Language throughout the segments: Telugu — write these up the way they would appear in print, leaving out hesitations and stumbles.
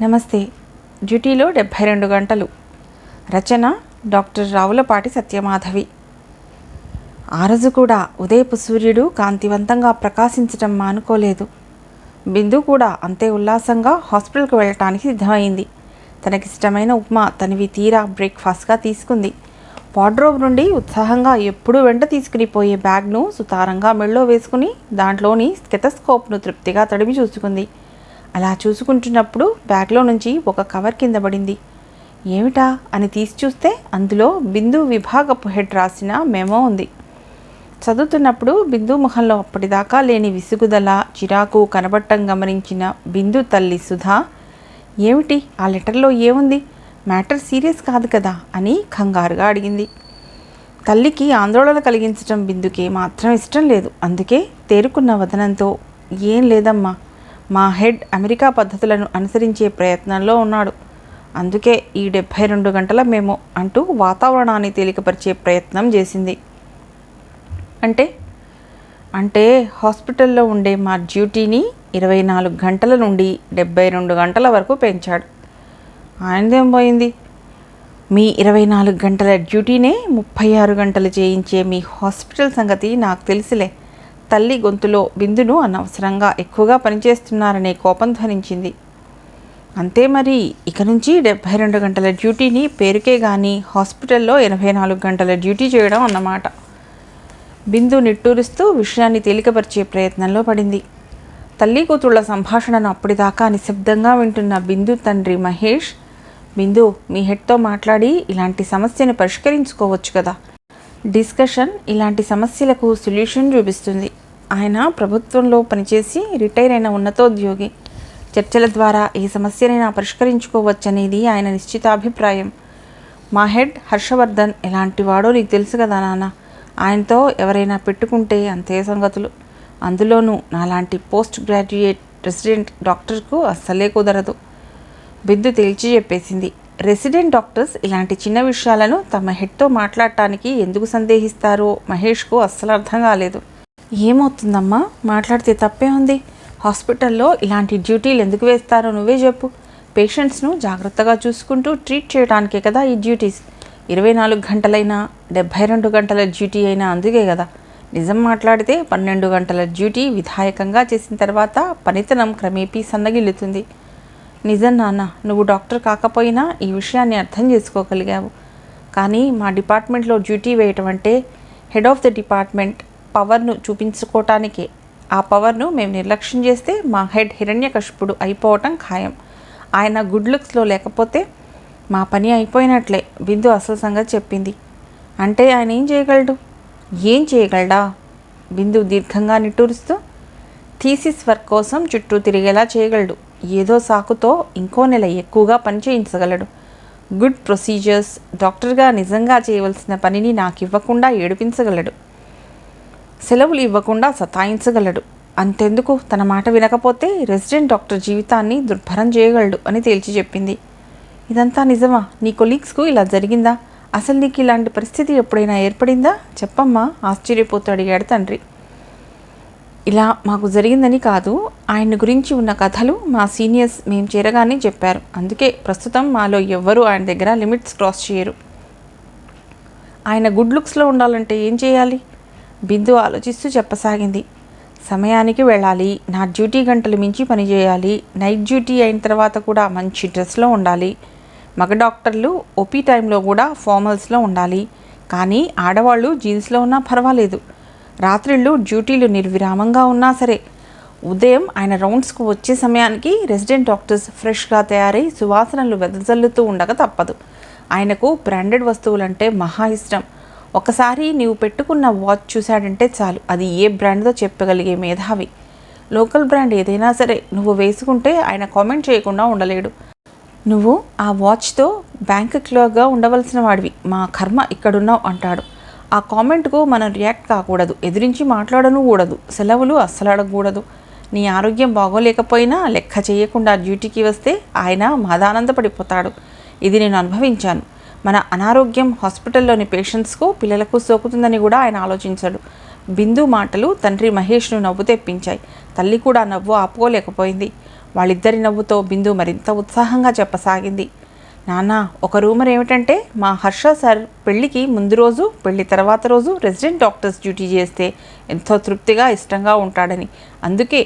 నమస్తే. డ్యూటీలో 72 గంటలు. రచన డాక్టర్ రావులపాటి సత్యమాధవి. ఆ రోజు కూడా ఉదయపు సూర్యుడు కాంతివంతంగా ప్రకాశించటం మానుకోలేదు. బిందు కూడా అంతే ఉల్లాసంగా హాస్పిటల్కి వెళ్ళటానికి సిద్ధమైంది. తనకిష్టమైన ఉప్మా తనివి తీరా బ్రేక్ఫాస్ట్గా తీసుకుంది. వార్డ్రోబ్ నుండి ఉత్సాహంగా ఎప్పుడూ వెంట తీసుకుని పోయే బ్యాగ్ను సుతారంగా మెళ్ళో వేసుకుని దాంట్లోని స్టెతస్కోప్ను తృప్తిగా తడిమి చూసుకుంది. అలా చూసుకుంటున్నప్పుడు బ్యాగ్లో నుంచి ఒక కవర్ కింద పడింది. ఏమిటా అని తీసి చూస్తే అందులో బిందు విభాగపు హెడ్ రాసిన మెమో ఉంది. చదువుతున్నప్పుడు బిందు ముఖంలో అప్పటిదాకా లేని విసుగుదల, చిరాకు కనబట్టం గమనించిన బిందు తల్లి సుధా, ఏమిటి ఆ లెటర్లో ఏముంది, మ్యాటర్ సీరియస్ కాదు కదా అని కంగారుగా అడిగింది. తల్లికి ఆందోళన కలిగించడం బిందుకి మాత్రం ఇష్టం లేదు. అందుకే తేరుకున్న వదనంతో, ఏం లేదమ్మా, మా హెడ్ అమెరికా పద్ధతులను అనుసరించే ప్రయత్నంలో ఉన్నాడు. అందుకే ఈ 72 గంటల మేము అంటూ వాతావరణాన్ని తేలికపరిచే ప్రయత్నం చేసింది. అంటే హాస్పిటల్లో ఉండే మా డ్యూటీని 24 గంటల నుండి 72 గంటల వరకు పెంచాడు. ఆయనదేం పోయింది? మీ 24 గంటల డ్యూటీనే 36 గంటలు చేయించే మీ హాస్పిటల్ సంగతి నాకు తెలుసులే. తల్లి గొంతులో బిందును అనవసరంగా ఎక్కువగా పనిచేస్తున్నారనే కోపం ధ్వనించింది. అంతే మరి, ఇక నుంచి 72 గంటల డ్యూటీని పేరుకే గాని హాస్పిటల్లో 84 గంటల డ్యూటీ చేయడం అన్నమాట. బిందు నిట్టూరుస్తూ విషయాన్ని తేలికపరిచే ప్రయత్నంలో పడింది. తల్లి కూతుళ్ల సంభాషణను అప్పటిదాకా నిశ్శబ్దంగా వింటున్న బిందు తండ్రి మహేష్, బిందు మీ హెడ్తో మాట్లాడి ఇలాంటి సమస్యను పరిష్కరించుకోవచ్చు కదా. డిస్కషన్ ఇలాంటి సమస్యలకు సొల్యూషన్ చూపిస్తుంది. ఆయన ప్రభుత్వంలో పనిచేసి రిటైర్ అయిన ఉన్నతోద్యోగి. చర్చల ద్వారా ఏ సమస్యనైనా పరిష్కరించుకోవచ్చనేది ఆయన నిశ్చితాభిప్రాయం. మా హెడ్ హర్షవర్ధన్ ఎలాంటి వాడో నీకు తెలుసు కదా నాన్న. ఆయనతో ఎవరైనా పెట్టుకుంటే అంతే సంగతులు. అందులోనూ నాలాంటి పోస్ట్ గ్రాడ్యుయేట్ రెసిడెంట్ డాక్టర్కు అస్సలే కుదరదు. బిందు తేల్చి చెప్పేసింది. రెసిడెంట్ డాక్టర్స్ ఇలాంటి చిన్న విషయాలను తమ హెడ్తో మాట్లాడటానికి ఎందుకు సందేహిస్తారో మహేష్కు అస్సలు అర్థం కాలేదు. ఏమవుతుందమ్మా, మాట్లాడితే తప్పే ఉంది. హాస్పిటల్లో ఇలాంటి డ్యూటీలు ఎందుకు వేస్తారో నువ్వే చెప్పు. పేషెంట్స్ను జాగ్రత్తగా చూసుకుంటూ ట్రీట్ చేయడానికే కదా ఈ డ్యూటీస్. 24 గంటలైనా 72 గంటల డ్యూటీ అయినా అందుకే కదా. నిజం మాట్లాడితే 12 గంటల డ్యూటీ విధాయకంగా చేసిన తర్వాత పనితనం క్రమేపీ సన్నగిల్లుతుంది. నిజం నాన్న, నువ్వు డాక్టర్ కాకపోయినా ఈ విషయాన్ని అర్థం చేసుకోగలిగావు. కానీ మా డిపార్ట్మెంట్లో డ్యూటీ వేయటం అంటే హెడ్ ఆఫ్ ద డిపార్ట్మెంట్ పవర్ను చూపించుకోవటానికే. ఆ పవర్ను మేము నిర్లక్ష్యం చేస్తే మా హెడ్ హిరణ్యకశిపుడు అయిపోవటం ఖాయం. ఆయన గుడ్ లుక్స్లో లేకపోతే మా పని అయిపోయినట్లే. బిందు అసలు సంగతి చెప్పింది. అంటే ఆయన ఏం చేయగలడు? ఏం చేయగలడా? బిందు దీర్ఘంగా నిట్టూరుస్తూ, థీసిస్ వర్క్ కోసం చుట్టూ తిరిగేలా చేయగలడు. ఏదో సాకుతో ఇంకో నెల ఎక్కువగా పని చేయించగలడు. గుడ్ ప్రొసీజర్స్, డాక్టర్గా నిజంగా చేయవలసిన పనిని నాకు ఇవ్వకుండా ఏడిపించగలడు. సెలవులు ఇవ్వకుండా సతాయించగలడు. అంతెందుకు, తన మాట వినకపోతే రెసిడెంట్ డాక్టర్ జీవితాన్ని దుర్భరం చేయగలడు అని తేల్చి చెప్పింది. ఇదంతా నిజమా? నీ కొలీగ్స్కు ఇలా జరిగిందా? అసలు నీకు ఇలాంటి పరిస్థితి ఎప్పుడైనా ఏర్పడిందా? చెప్పమ్మా, ఆశ్చర్యపోతూ అడిగాడు తండ్రి. ఇలా మాకు జరిగిందని కాదు, ఆయన గురించి ఉన్న కథలు మా సీనియర్స్ మేము చేరగానే చెప్పారు. అందుకే ప్రస్తుతం మాలో ఎవ్వరూ ఆయన దగ్గర లిమిట్స్ క్రాస్ చేయరు. ఆయన గుడ్ లుక్స్లో ఉండాలంటే ఏం చేయాలి? బిందు ఆలోచిస్తూ చెప్పసాగింది. సమయానికి వెళ్ళాలి, నా డ్యూటీ గంటలు మించి పనిచేయాలి, నైట్ డ్యూటీ అయిన తర్వాత కూడా మంచి డ్రెస్లో ఉండాలి, మగ డాక్టర్లు ఓపీ టైంలో కూడా ఫార్మల్స్లో ఉండాలి, కానీ ఆడవాళ్ళు జీన్స్లో ఉన్నా పర్వాలేదు. రాత్రిళ్ళు డ్యూటీలు నిర్విరామంగా ఉన్నా సరే. ఉదయం ఆయన రౌండ్స్కు వచ్చే సమయానికి రెసిడెంట్ డాక్టర్స్ ఫ్రెష్గా తయారై సువాసనలు వెదజల్లుతూ ఉండక తప్పదు. ఆయనకు బ్రాండెడ్ వస్తువులంటే మహా ఇష్టం. ఒకసారి నీవు పెట్టుకున్న వాచ్ చూశాడంటే చాలు, అది ఏ బ్రాండ్తో చెప్పగలిగే మేధావి. లోకల్ బ్రాండ్ ఏదైనా సరే నువ్వు వేసుకుంటే ఆయన కామెంట్ చేయకుండా ఉండలేడు. నువ్వు ఆ వాచ్తో బ్యాంక్ క్లర్క్గా ఉండవలసిన వాడివి, మా కర్మ ఇక్కడున్నావు అంటాడు. ఆ కామెంట్కు మనం రియాక్ట్ కాకూడదు, ఎదిరించి మాట్లాడను కూడదు, సెలవులు అస్సలు అడగకూడదు. నీ ఆరోగ్యం బాగోలేకపోయినా లెక్క చేయకుండా డ్యూటీకి వస్తే ఆయన మహదానందపడిపోతాడు. ఇది నేను అనుభవించాను. మన అనారోగ్యం హాస్పిటల్లోని పేషెంట్స్కు పిల్లలకు సోకుతుందని కూడా ఆయన ఆలోచించాడు. బిందు మాటలు తండ్రి మహేష్ను నవ్వు తెప్పించాయి. తల్లి కూడా నవ్వు ఆపుకోలేకపోయింది. వాళ్ళిద్దరి నవ్వుతో బిందు మరింత ఉత్సాహంగా చెప్పసాగింది. నాన్న, ఒక రూమర్ ఏమిటంటే మా హర్ష సార్ పెళ్ళికి ముందు రోజు, పెళ్ళి తర్వాత రోజు రెసిడెంట్ డాక్టర్స్ డ్యూటీ చేస్తే ఎంతో తృప్తిగా ఇష్టంగా ఉంటాడని. అందుకే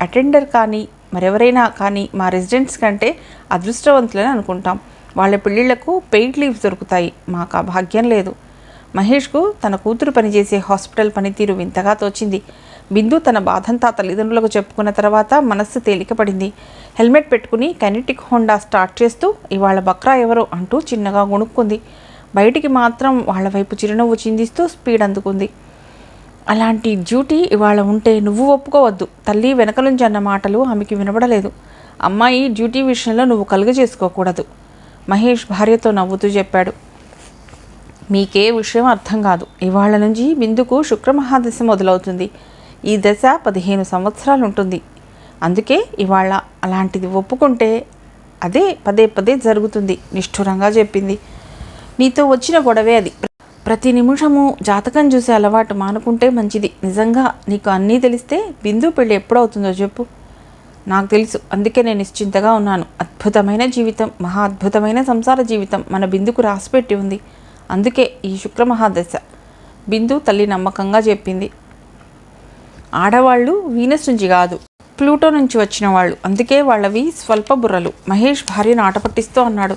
అటెండర్ కానీ మరెవరైనా కానీ మా రెసిడెంట్స్ కంటే అదృష్టవంతులని అనుకుంటాం. వాళ్ళ పెళ్ళిళ్లకు పెయిడ్ లీవ్స్ దొరుకుతాయి. మాకు ఆ భాగ్యం లేదు. మహేష్కు తన కూతురు పనిచేసే హాస్పిటల్ పనితీరు వింతగా తోచింది. బిందు తన బాధంతా తల్లిదండ్రులకు చెప్పుకున్న తర్వాత మనస్సు తేలికపడింది. హెల్మెట్ పెట్టుకుని కైనెటిక్ హోండా స్టార్ట్ చేస్తూ ఇవాళ బక్రా ఎవరో అంటూ చిన్నగా గొణుక్కుంది. బయటికి మాత్రం వాళ్ళ వైపు చిరునవ్వు చిందిస్తూ స్పీడ్ అందుకుంది. అలాంటి డ్యూటీ ఇవాళ ఉంటే నువ్వు ఒప్పుకోవద్దు. తల్లి వెనక నుంచి అన్న మాటలు ఆమెకి వినబడలేదు. అమ్మాయి డ్యూటీ విషయంలో నువ్వు కలుగ చేసుకోకూడదు, మహేష్ భార్యతో నవ్వుతూ చెప్పాడు. మీకే విషయం అర్థం కాదు. ఇవాళ నుంచి బిందుకు శుక్రమహాదశ మొదలవుతుంది. ఈ దశ 15 సంవత్సరాలు ఉంటుంది. అందుకే ఇవాళ అలాంటిది ఒప్పుకుంటే అదే పదే పదే జరుగుతుంది, నిష్ఠురంగా చెప్పింది. నీతో వచ్చిన గొడవే అది. ప్రతి నిమిషము జాతకం చూసే అలవాటు మానుకుంటే మంచిది. నిజంగా నీకు అన్నీ తెలిస్తే బిందు పెళ్ళి ఎప్పుడవుతుందో చెప్పు. నాకు తెలుసు, అందుకే నేను నిశ్చింతగా ఉన్నాను. అద్భుతమైన జీవితం, మహా అద్భుతమైన సంసార జీవితం మన బిందుకు రాసిపెట్టి ఉంది. అందుకే ఈ శుక్రమహాదశ, బిందు తల్లి నమ్మకంగా చెప్పింది. ఆడవాళ్ళు వీనస్ నుంచి కాదు, ప్లూటో నుంచి వచ్చిన వాళ్ళు. అందుకే వాళ్ళవి స్వల్ప బుర్రలు. మహేష్ భార్యను ఆట పట్టిస్తూ అన్నాడు.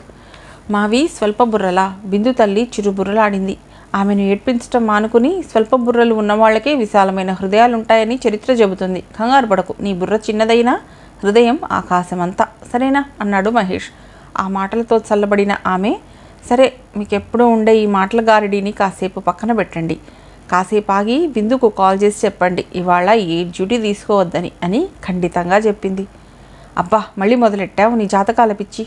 మావి స్వల్ప బుర్రలా? బిందు తల్లి చిరుబుర్రలాడింది. ఆమెను ఏడ్పించటం మానుకుని స్వల్ప బుర్రలు ఉన్నవాళ్లకే విశాలమైన హృదయాలుంటాయని చరిత్ర చెబుతుంది. కంగారు పడకు, నీ బుర్ర చిన్నదైనా హృదయం ఆకాశమంతా, సరేనా అన్నాడు మహేష్. ఆ మాటలతో చల్లబడిన ఆమె, సరే, మీకెప్పుడూ ఉండే ఈ మాటల గారిడీని కాసేపు పక్కన పెట్టండి. కాసేపు ఆగి బిందుకు కాల్ చేసి చెప్పండి ఇవాళ ఏ డ్యూటీ తీసుకోవద్దని అని ఖండితంగా చెప్పింది. అబ్బా, మళ్ళీ మొదలెట్టావు నీ జాతకాల పిచ్చి.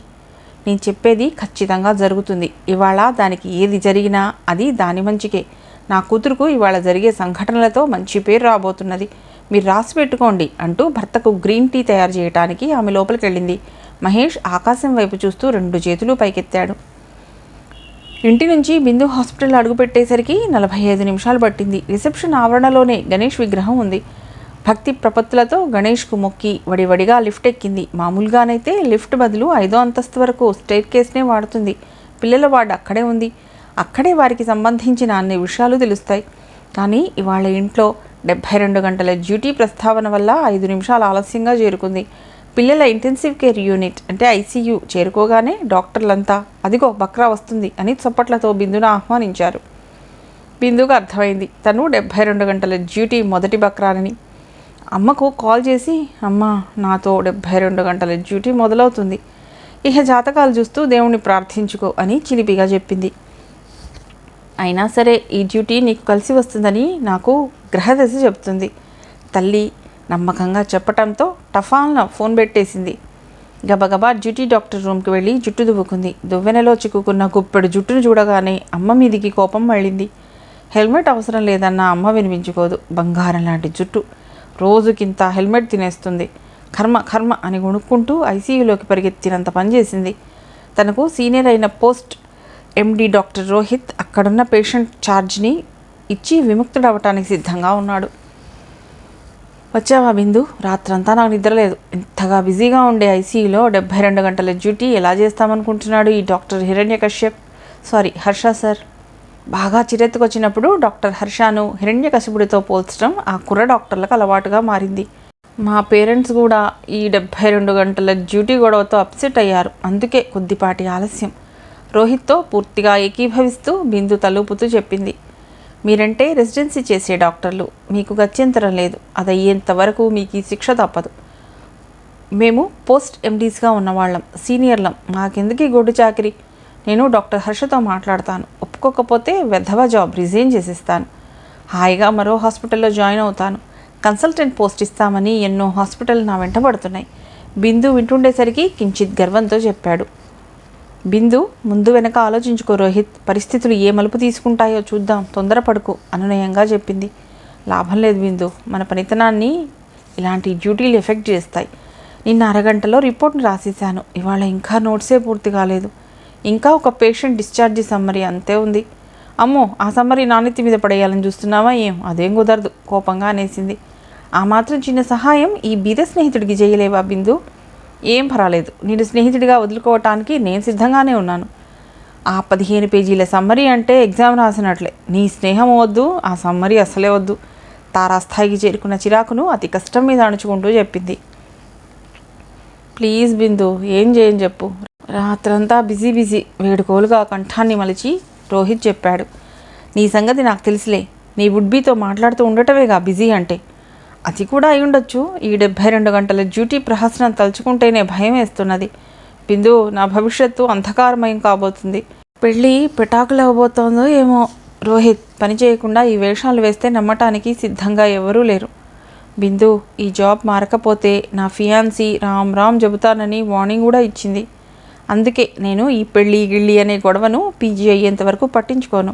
నేను చెప్పేది ఖచ్చితంగా జరుగుతుంది. ఇవాళ దానికి ఏది జరిగినా అది దాని మంచికే. నా కూతురుకు ఇవాళ జరిగే సంఘటనలతో మంచి పేరు రాబోతున్నది. మీరు రాసి పెట్టుకోండి అంటూ భర్తకు గ్రీన్ టీ తయారు చేయడానికి ఆమె లోపలికి వెళ్ళింది. మహేష్ ఆకాశం వైపు చూస్తూ 2 చేతులు పైకెత్తాడు. ఇంటి నుంచి బిందు హాస్పిటల్ అడుగుపెట్టేసరికి 45 నిమిషాలు పట్టింది. రిసెప్షన్ ఆవరణలోనే గణేష్ విగ్రహం ఉంది. భక్తి ప్రపత్తులతో గణేష్కు మొక్కి వడివడిగా లిఫ్ట్ ఎక్కింది. మామూలుగానైతే లిఫ్ట్ బదులు 5వ అంతస్తు వరకు స్టైర్ కేస్నే వాడుతుంది. పిల్లల వార్డు అక్కడే ఉంది. అక్కడే వారికి సంబంధించిన అన్ని విషయాలు తెలుస్తాయి. కానీ ఇవాళ ఇంట్లో 72 గంటల డ్యూటీ ప్రస్తావన వల్ల 5 నిమిషాలు ఆలస్యంగా చేరుకుంది. పిల్లల ఇంటెన్సివ్ కేర్ యూనిట్ అంటే ఐసీయూ చేరుకోగానే డాక్టర్లంతా అదిగో బక్రా వస్తుంది అని చప్పట్లతో బిందును ఆహ్వానించారు. బిందుకు అర్థమైంది తను 72 గంటల డ్యూటీ మొదటి బక్రానని. అమ్మకు కాల్ చేసి, అమ్మ, నాతో 72 గంటల డ్యూటీ మొదలవుతుంది. ఇహ జాతకాలు చూస్తూ దేవుణ్ణి ప్రార్థించుకో అని చిలిపిగా చెప్పింది. అయినా సరే ఈ డ్యూటీ నీకు కలిసి వస్తుందని నాకు గ్రహదశ చెప్తుంది. తల్లి నమ్మకంగా చెప్పటంతో టఫాల్న ఫోన్ పెట్టేసింది. గబగబా డ్యూటీ డాక్టర్ రూమ్కి వెళ్ళి జుట్టు దువ్వుకుంది. దువ్వెనలో చిక్కుకున్న గుప్పెడు జుట్టును చూడగానే అమ్మ మీదికి కోపం మళ్ళింది. హెల్మెట్ అవసరం లేదన్న అమ్మ వినిపించుకోదు. బంగారం లాంటి జుట్టు, రోజుకింత హెల్మెట్ తినేస్తుంది. కర్మ కర్మ అని గొణుక్కుంటూ ఐసీయూలోకి పరిగెత్తినంత పనిచేసింది. తనకు సీనియర్ అయిన పోస్ట్ ఎండి డాక్టర్ రోహిత్ అక్కడున్న పేషెంట్ ఛార్జ్ని ఇచ్చి విముక్తుడవటానికి సిద్ధంగా ఉన్నాడు. వచ్చావా బిందు? రాత్రంతా నాకు నిద్రలేదు. ఇంతగా బిజీగా ఉండే ఐసీయూలో 72 గంటల డ్యూటీ ఎలా చేస్తామనుకుంటున్నాడు ఈ డాక్టర్ హిరణ్యకశ్యప్, హర్ష సార్. బాగా చిరెత్తుకొచ్చినప్పుడు డాక్టర్ హర్షను హిరణ్యకశిపుడితో పోల్చడం ఆ కుర్ర డాక్టర్లకు అలవాటుగా మారింది. మా పేరెంట్స్ కూడా ఈ 72 గంటల డ్యూటీ గొడవతో అప్సెట్ అయ్యారు. అందుకే కొద్దిపాటి ఆలస్యం. రోహిత్తో పూర్తిగా ఏకీభవిస్తూ బిందు తలూపుతూ చెప్పింది. మీరంటే రెసిడెన్సీ చేసే డాక్టర్లు, మీకు గత్యంతరం లేదు. అది అయ్యేంత వరకు మీకు ఈ శిక్ష తప్పదు. మేము పోస్ట్ ఎండీస్గా ఉన్నవాళ్ళం, సీనియర్లం. మాకెందుకు గొడ్డు చాకిరి? నేను డాక్టర్ హర్షతో మాట్లాడతాను. ఒప్పుకోకపోతే వెధవ జాబ్ రిజైన్ చేసేస్తాను. హాయిగా మరో హాస్పిటల్లో జాయిన్ అవుతాను. కన్సల్టెంట్ పోస్ట్ ఇస్తామని ఎన్నో హాస్పిటల్ నా వెంట పడుతున్నాయి. బిందు వింటుండేసరికి కించిత్ గర్వంతో చెప్పాడు. బిందు, ముందు వెనక ఆలోచించుకో రోహిత్. పరిస్థితులు ఏ మలుపు తీసుకుంటాయో చూద్దాం, తొందరపడుకు అనునయంగా చెప్పింది. లాభం లేదు బిందు, మన పనితనాన్ని ఇలాంటి డ్యూటీలు ఎఫెక్ట్ చేస్తాయి. నిన్న అరగంటలో రిపోర్ట్ని రాసేసాను. ఇవాళ ఇంకా నోట్సే పూర్తి కాలేదు. ఇంకా ఒక పేషెంట్ డిశ్చార్జి సమ్మరీ అంతే ఉంది. అమ్మో, ఆ సమ్మరీ నాణ్యత మీద పడేయాలని చూస్తున్నావా ఏం? అదేం కుదరదు, కోపంగా అనేసింది. ఆ మాత్రం చిన్న సహాయం ఈ బీద స్నేహితుడికి చేయలేవా బిందు? ఏం పర్వాలేదు, నేను స్నేహితుడిగా వదులుకోవటానికి నేను సిద్ధంగానే ఉన్నాను. ఆ 15 పేజీల సమ్మరీ అంటే ఎగ్జామ్ రాసినట్లే. నీ స్నేహం వద్దు, ఆ సమ్మరీ అసలే వద్దు. తారాస్థాయికి చేరుకున్న చిరాకును అతి కష్టం మీద అణుచుకుంటూ చెప్పింది. ప్లీజ్ బిందు, ఏం చేయని చెప్పు. రాత్రంతా బిజీ వేడుకోలుగా కంఠాన్ని మలిచి రోహిత్ చెప్పాడు. నీ సంగతి నాకు తెలుసులే. నీ వుడ్బీతో మాట్లాడుతూ ఉండటమేగా బిజీ అంటే. అది కూడా అయి ఉండొచ్చు. ఈ 72 గంటల డ్యూటీ ప్రహసనం తలుచుకుంటేనే భయం వేస్తున్నది. బిందు, నా భవిష్యత్తు అంధకారమయం కాబోతుంది. పెళ్ళి పెటాకులవ్వబోతోందో ఏమో. రోహిత్, పని చేయకుండా ఈ వేషాలు వేస్తే నమ్మటానికి సిద్ధంగా ఎవరూ లేరు. బిందు, ఈ జాబ్ మారకపోతే నా ఫియాన్సీ రామ్ చెబుతానని వార్నింగ్ కూడా ఇచ్చింది. అందుకే నేను ఈ పెళ్ళి గిళ్ళి అనే గొడవను పీజీ అయ్యేంత వరకు పట్టించుకోను.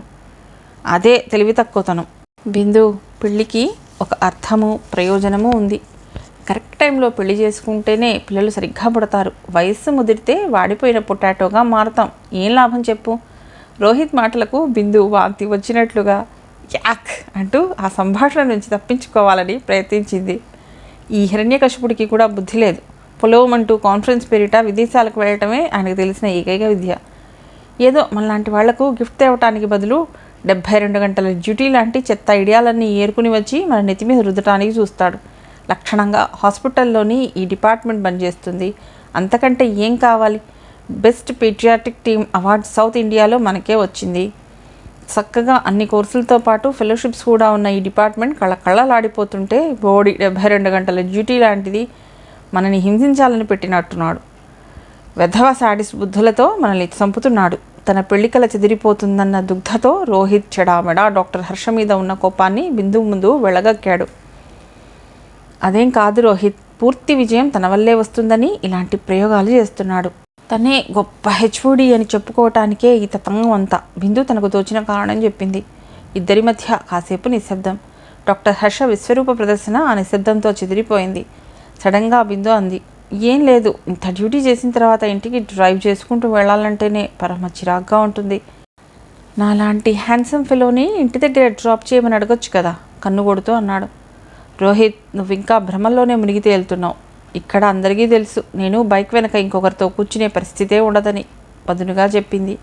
అదే తెలివి తక్కువతనం. బిందు, పెళ్ళికి ఒక అర్థము ప్రయోజనము ఉంది. కరెక్ట్ టైంలో పెళ్లి చేసుకుంటేనే పిల్లలు సరిగ్గా పుడతారు. వయస్సు ముదిరితే వాడిపోయిన పొటాటోగా మారుతాం. ఏం లాభం చెప్పు. రోహిత్ మాటలకు బిందు వాంతి వచ్చినట్లుగా యాక్ అంటూ ఆ సంభాషణ నుంచి తప్పించుకోవాలని ప్రయత్నించింది. ఈ హిరణ్యకశిపుడికి కూడా బుద్ధి లేదు. పొలవమంటూ కాన్ఫరెన్స్ పేరిట విదేశాలకు వెళ్ళటమే ఆయనకు తెలిసిన ఏకైక విద్య. ఏదో మనలాంటి వాళ్లకు గిఫ్ట్ తేవటానికి బదులు 72 గంటల డ్యూటీ లాంటి చెత్త ఐడియాలన్నీ ఏరుకుని వచ్చి మన నెత్తి మీద రుద్దటానికి చూస్తాడు. లక్షణంగా హాస్పిటల్లోని ఈ డిపార్ట్మెంట్ పనిచేస్తుంది. అంతకంటే ఏం కావాలి. Best patriotic team award south ఇండియాలో మనకే వచ్చింది. చక్కగా అన్ని కోర్సులతో పాటు ఫెలోషిప్స్ కూడా ఉన్న ఈ డిపార్ట్మెంట్ కళ్ళలాడిపోతుంటే బోడి 72 గంటల డ్యూటీ లాంటిది మనని హింసించాలని పెట్టినట్టున్నాడు. వెధవ శాడిస్ట్ బుద్ధులతో మనల్ని చంపుతున్నాడు. తన పెళ్లికల చెదిరిపోతుందన్న దుగ్ధతో రోహిత్ చెడామెడా డాక్టర్ హర్ష మీద ఉన్న కోపాన్ని బిందు ముందు వెళ్ళగక్కాడు. అదేం కాదు రోహిత్, పూర్తి విజయం తన వల్లే వస్తుందని ఇలాంటి ప్రయోగాలు చేస్తున్నాడు. తనే గొప్ప హెచ్ఓడి అని చెప్పుకోవటానికే ఈ తతంగం అంతా. బిందు తనకు తోచిన కారణం చెప్పింది. ఇద్దరి మధ్య కాసేపు నిశ్శబ్దం. డాక్టర్ హర్ష విశ్వరూప ప్రదర్శన ఆ నిశ్శబ్దంతో చెదిరిపోయింది. సడన్గా బిందు అంది, ఏం లేదు, ఇంత డ్యూటీ చేసిన తర్వాత ఇంటికి డ్రైవ్ చేసుకుంటూ వెళ్ళాలంటేనే పరమ చిరాగ్గా ఉంటుంది. నాలాంటి హ్యాండ్సమ్ ఫెలోని ఇంటి దగ్గర డ్రాప్ చేయమని అడగొచ్చు కదా, కన్ను కొడుతూ అన్నాడు. రోహిత్, నువ్వు ఇంకా భ్రమల్లోనే మునిగి తేలుతున్నావు. ఇక్కడ అందరికీ తెలుసు నేను బైక్ వెనక ఇంకొకరితో కూర్చునే పరిస్థితే ఉండదని పదునుగా చెప్పింది.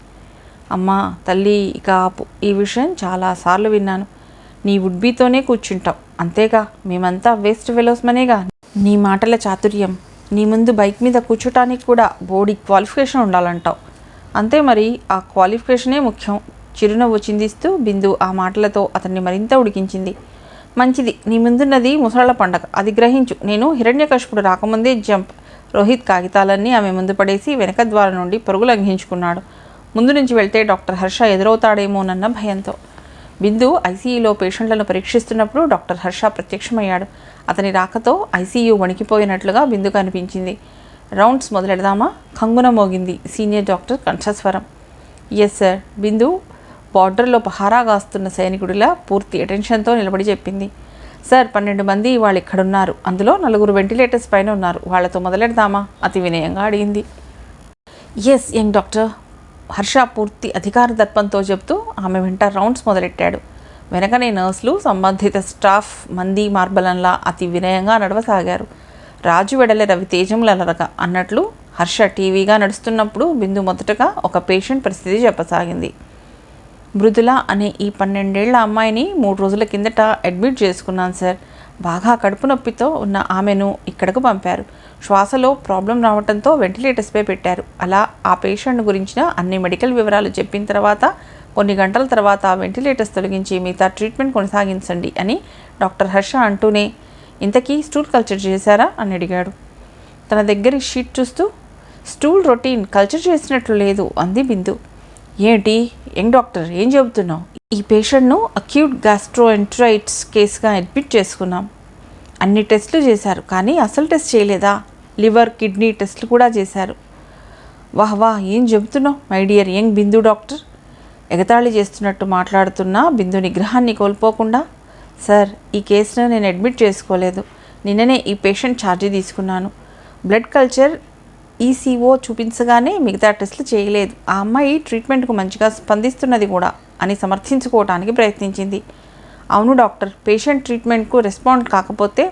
అమ్మా తల్లి, ఇక ఆపు. ఈ విషయం చాలాసార్లు విన్నాను. నీ వుడ్బీతోనే కూర్చుంటావు, అంతేగా. మేమంతా వేస్ట్ ఫెలోస్మనేగా. నీ మాటల చాతుర్యం. నీ ముందు బైక్ మీద కూర్చోటానికి కూడా బోర్డు క్వాలిఫికేషన్ ఉండాలంటావు. అంతే మరి, ఆ క్వాలిఫికేషనే ముఖ్యం. చిరునవ్వు చిందిస్తూ బిందు ఆ మాటలతో అతన్ని మరింత ఉడికించింది. మంచిది, నీ ముందున్నది ముసళ్ళ పండగ, అది గ్రహించు. నేను హిరణ్యకశిపుడు రాకముందే జంప్. రోహిత్ కాగితాలన్నీ ఆమె ముందు పడేసి వెనక ద్వారం నుండి పరుగు లంఘించుకున్నాడు. ముందు నుంచి వెళ్తే డాక్టర్ హర్ష ఎదురవుతాడేమోనన్న భయంతో. బిందు ఐసీయూలో పేషెంట్లను పరీక్షిస్తున్నప్పుడు డాక్టర్ హర్ష ప్రత్యక్షమయ్యాడు. అతని రాకతో ఐసీయూ వణికిపోయినట్లుగా బిందుకు అనిపించింది. రౌండ్స్ మొదలెడదామా? కంగున మోగింది సీనియర్ డాక్టర్ కంఠస్వరం. Yes sir. బిందు బార్డర్లో పహారా కాస్తున్న సైనికుడిలా పూర్తి అటెన్షన్తో నిలబడి చెప్పింది. సార్, 12 మంది వాళ్ళు ఇక్కడున్నారు. అందులో 4 వెంటిలేటర్స్ పైన ఉన్నారు. వాళ్లతో మొదలెడదామా? అతి వినయంగా అడిగింది. Yes young doctor. హర్ష పూర్తి అధికార దర్పంతో చెప్తూ ఆమె వెంట రౌండ్స్ మొదలెట్టాడు. వెనకనే నర్సులు సంబంధిత స్టాఫ్ మంది మార్బలంలా అతి వినయంగా నడవసాగారు. రాజు వెడలె రవి తేజములరగా అన్నట్లు హర్ష టీవీగా నడుస్తున్నప్పుడు బిందు మొదటగా ఒక పేషెంట్ పరిస్థితి చెప్పసాగింది. మృదుల అనే ఈ 12 ఏళ్ల అమ్మాయిని 3 రోజుల కిందట అడ్మిట్ చేసుకున్నాను సార్. బాగా కడుపు నొప్పితో ఉన్న ఆమెను ఇక్కడకు పంపారు. శ్వాసలో ప్రాబ్లం రావడంతో వెంటిలేటర్స్పై పెట్టారు. అలా ఆ పేషెంట్ గురించిన అన్ని మెడికల్ వివరాలు చెప్పిన తర్వాత కొన్ని గంటల తర్వాత వెంటిలేటర్స్ తొలగించి మిగతా ట్రీట్మెంట్ కొనసాగించండి అని డాక్టర్ హర్ష అంటూనే, ఇంతకీ స్టూల్ కల్చర్ చేశారా అని అడిగాడు. తన దగ్గర షీట్ చూస్తూ, స్టూల్ రొటీన్ కల్చర్ చేసినట్లు లేదు అంది బిందు. ఏంటి యంగ్ డాక్టర్, ఏం చెబుతున్నావు? ఈ పేషెంట్ను అక్యూట్ గ్యాస్ట్రోఎంటరైటిస్ కేసుగా అడ్మిట్ చేసుకున్నాం. అన్ని టెస్టులు చేశారు, కానీ అసలు టెస్ట్ చేయలేదా? లివర్, కిడ్నీ టెస్టులు కూడా చేశారు. వాహ్, ఏం చెబుతున్నావు my dear young Bindu doctor? ఎగతాళి చేస్తున్నట్టు మాట్లాడుతున్నా బిందు నిగ్రహాన్ని కోల్పోకుండా, సార్, ఈ కేసును నేను అడ్మిట్ చేసుకోలేదు. నిన్ననే ఈ పేషెంట్ ఛార్జీ తీసుకున్నాను. బ్లడ్ కల్చర్ ఈసీఓ చూపించగానే మిగతా టెస్టులు చేయలేదు. ఆ అమ్మాయి ట్రీట్మెంట్కు మంచిగా స్పందిస్తున్నది కూడా అని సమర్థించుకోవడానికి ప్రయత్నించింది. అవును డాక్టర్, పేషెంట్ ట్రీట్మెంట్కు రెస్పాండ్ కాకపోతే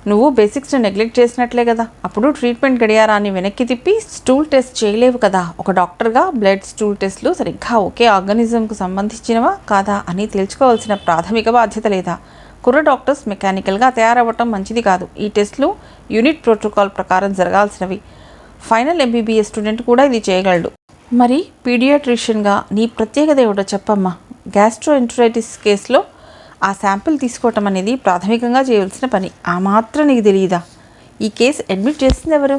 నువ్వు బేసిక్స్ని నెగ్లెక్ట్ చేసినట్లే కదా. అప్పుడు ట్రీట్మెంట్ గడియారాన్ని వెనక్కి తిప్పి స్టూల్ టెస్ట్ చేయలేవు కదా. ఒక డాక్టర్గా బ్లడ్, స్టూల్ టెస్టులు సరిగ్గా ఒకే ఆర్గానిజంకు సంబంధించినవా కాదా అని తేల్చుకోవాల్సిన ప్రాథమిక బాధ్యత లేదా? కుర్ర డాక్టర్స్ మెకానికల్గా తయారవ్వటం మంచిది కాదు. ఈ టెస్టులు యూనిట్ ప్రోటోకాల్ ప్రకారం జరగాల్సినవి. ఫైనల్ MBBS స్టూడెంట్ కూడా ఇది చేయగలడు. మరి పీడియాట్రిషియన్గా నీ ప్రత్యేకత ఏమిటో చెప్పమ్మా. గ్యాస్ట్రోఎంటరైటిస్ కేసులో ఆ శాంపిల్ తీసుకోవటం అనేది ప్రాథమికంగా చేయవలసిన పని. ఆ మాత్రం నీకు తెలియదా? ఈ కేసు అడ్మిట్ చేసింది ఎవరు?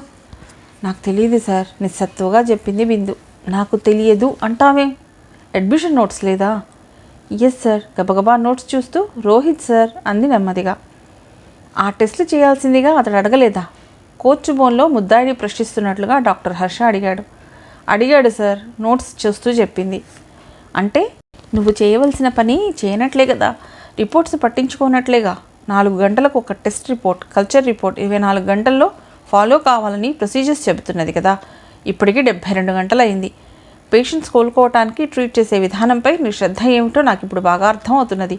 నాకు తెలియదు సార్, నిస్సత్తుగా చెప్పింది బిందు. నాకు తెలియదు అంటావేం? అడ్మిషన్ నోట్స్ లేదా? Yes sir. గబగబా నోట్స్ చూస్తూ రోహిత్ సార్ అంది నెమ్మదిగా. ఆ టెస్టులు చేయాల్సిందిగా అతడు అడగలేదా? కోచ్ బోన్లో ముద్దాయిని ప్రశ్నిస్తున్నట్లుగా డాక్టర్ హర్ష అడిగాడు సార్. నోట్స్ చూస్తూ చెప్పింది. అంటే నువ్వు చేయవలసిన పని చేయనట్లే కదా, రిపోర్ట్స్ పట్టించుకోనట్లేగా. 4 గంటలకు ఒక టెస్ట్ రిపోర్ట్, కల్చర్ రిపోర్ట్ 24 గంటల్లో ఫాలో కావాలని ప్రొసీజర్స్ చెబుతున్నది కదా. ఇప్పటికీ 72 గంటలు అయింది. పేషెంట్స్ కోలుకోవటానికి ట్రీట్ చేసే విధానంపై నీ శ్రద్ధ ఏమిటో నాకు ఇప్పుడు బాగా అర్థం అవుతున్నది.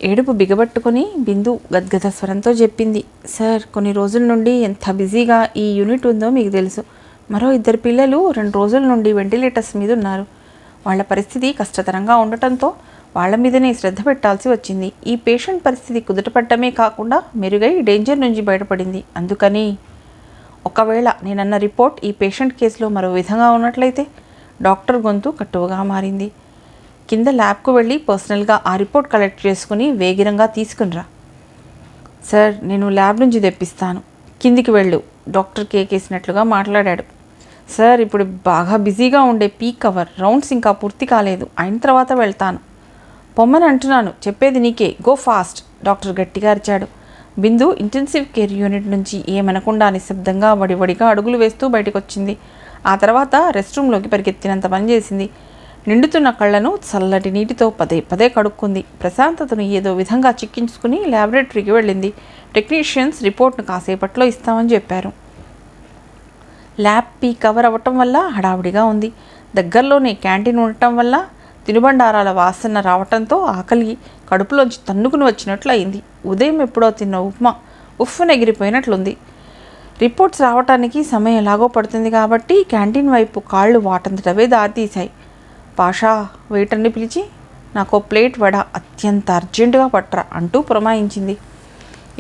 ఏడుపు బిగబట్టుకుని బిందు గద్గద స్వరంతో చెప్పింది. సార్, కొన్ని రోజుల నుండి ఎంత బిజీగా ఈ యూనిట్ ఉందో మీకు తెలుసు. మరో 2 పిల్లలు 2 రోజుల నుండి వెంటిలేటర్స్ మీద ఉన్నారు. వాళ్ళ పరిస్థితి కష్టతరంగా ఉండటంతో వాళ్ళ మీదనే శ్రద్ధ పెట్టాల్సి వచ్చింది. ఈ పేషెంట్ పరిస్థితి కుదుటపడటమే కాకుండా మెరుగై డేంజర్ నుంచి బయటపడింది. అందుకని ఒకవేళ నేనన్న రిపోర్ట్ ఈ పేషెంట్ కేసులో మరో విధంగా ఉన్నట్లయితే డాక్టర్ గొంతు కట్టువగా మారింది. కింద ల్యాబ్కు వెళ్ళి పర్సనల్గా ఆ రిపోర్ట్ కలెక్ట్ చేసుకుని వేగిరంగా తీసుకునిరా. సార్, నేను ల్యాబ్ నుంచి తెప్పిస్తాను. కిందికి వెళ్ళు, డాక్టర్ కేకేసినట్లుగా మాట్లాడాడు. సార్, ఇప్పుడు బాగా బిజీగా ఉండే పీక్ అవర్, రౌండ్స్ ఇంకా పూర్తి కాలేదు, అయిన తర్వాత వెళ్తాను. పొమ్మని అంటున్నాను, చెప్పేది నీకే, గో ఫాస్ట్, డాక్టర్ గట్టిగా అరిచాడు. బిందు ఇంటెన్సివ్ కేర్ యూనిట్ నుంచి ఏమనకుండా నిశ్శబ్దంగా వడివడిగా అడుగులు వేస్తూ బయటకు వచ్చింది. ఆ తర్వాత రెస్ట్ రూమ్లోకి పరిగెత్తినంత పని చేసింది. నిండుతున్న కళ్ళను చల్లటి నీటితో పదే పదే కడుక్కుంది. ప్రశాంతతను ఏదో విధంగా చిక్కించుకుని ల్యాబొరేటరీకి వెళ్ళింది. టెక్నీషియన్స్ రిపోర్ట్ను కాసేపట్లో ఇస్తామని చెప్పారు. ల్యాబ్ పీక్ కవర్ అవ్వటం వల్ల హడావుడిగా ఉంది. దగ్గరలోనే క్యాంటీన్ ఉండటం వల్ల తినుబండారాల వాసన రావటంతో ఆకలి కడుపులోంచి తన్నుకుని వచ్చినట్లు అయింది. ఉదయం ఎప్పుడో తిన్న ఉప్మా ఉఫ్ఫున ఎగిరిపోయినట్లుంది. రిపోర్ట్స్ రావటానికి సమయం ఎలాగో పడుతుంది కాబట్టి క్యాంటీన్ వైపు కాళ్ళు వాటంతటవే దారితీశాయి. పాషా వెయిటర్ని పిలిచి నాకు ప్లేట్ వడ అత్యంత అర్జెంటుగా పట్రా అంటూ పురమాయించింది.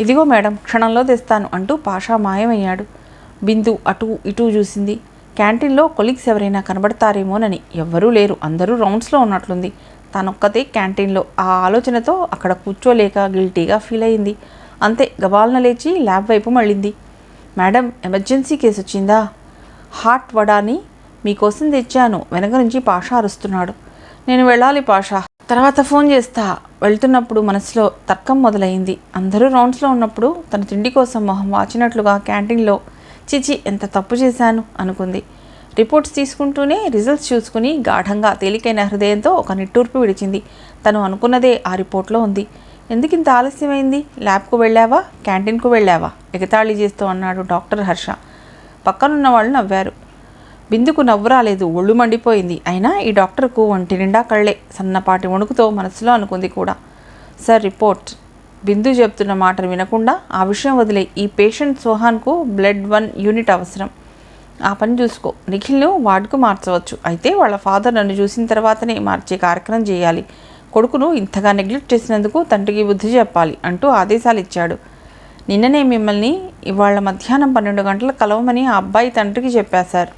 ఇదిగో మేడం, క్షణంలో తెస్తాను అంటూ పాషా మాయమయ్యాడు. బిందు అటూ ఇటూ చూసింది. క్యాంటీన్లో కొలీగ్స్ ఎవరైనా కనబడతారేమోనని. ఎవ్వరూ లేరు, అందరూ రౌండ్స్లో ఉన్నట్లుంది. తనొక్కతే క్యాంటీన్లో. ఆ ఆలోచనతో అక్కడ కూర్చోలేక గిల్టీగా ఫీల్ అయింది. అంతే, గబాలన లేచి ల్యాబ్ వైపు మళ్ళింది. మేడం, ఎమర్జెన్సీ కేసు వచ్చిందా? హాట్ వడాని మీకోసం తెచ్చాను, వెనక నుంచి పాషా అరుస్తున్నాడు. నేను వెళ్ళాలి పాషా, తర్వాత ఫోన్ చేస్తా. వెళ్తున్నప్పుడు మనసులో తర్కం మొదలైంది. అందరూ రౌండ్స్లో ఉన్నప్పుడు తన తిండి కోసం మొహం వాచినట్లుగా క్యాంటీన్లో చిచి ఎంత తప్పు చేశాను అనుకుంది. రిపోర్ట్స్ తీసుకుంటూనే రిజల్ట్స్ చూసుకుని గాఢంగా తేలికైన హృదయంతో ఒక నిట్టూర్పు విడిచింది. తను అనుకున్నదే ఆ రిపోర్ట్లో ఉంది. ఎందుకింత ఆలస్యమైంది? ల్యాబ్కు వెళ్ళావా, క్యాంటీన్కు వెళ్ళావా? ఎగతాళి చేస్తూ అన్నాడు డాక్టర్ హర్ష. పక్కనున్న వాళ్ళు నవ్వారు. బిందుకు నవ్వు రాలేదు, ఒళ్ళు మండిపోయింది. అయినా ఈ డాక్టర్కు ఒంటి నిండా కళ్ళే. సన్నపాటి వణుకుతో మనసులో అనుకుంది కూడా. Sir, report. బిందు చెప్తున్న మాటను వినకుండా ఆ విషయం వదిలే. ఈ పేషెంట్ సోహాన్కు బ్లడ్ 1 యూనిట్ అవసరం. ఆ పని చూసుకో. నిఖిల్ను వార్డుకు మార్చవచ్చు. అయితే వాళ్ళ ఫాదర్ నన్ను చూసిన తర్వాతనే మార్చే కార్యక్రమం చేయాలి. కొడుకును ఇంతగా నెగ్లెక్ట్ చేసినందుకు తండ్రికి బుద్ధి చెప్పాలి అంటూ ఆదేశాలు ఇచ్చాడు. నిన్ననే మిమ్మల్ని ఇవాళ మధ్యాహ్నం 12 గంటలకు కలవమని ఆ అబ్బాయి తండ్రికి చెప్పారు సార్.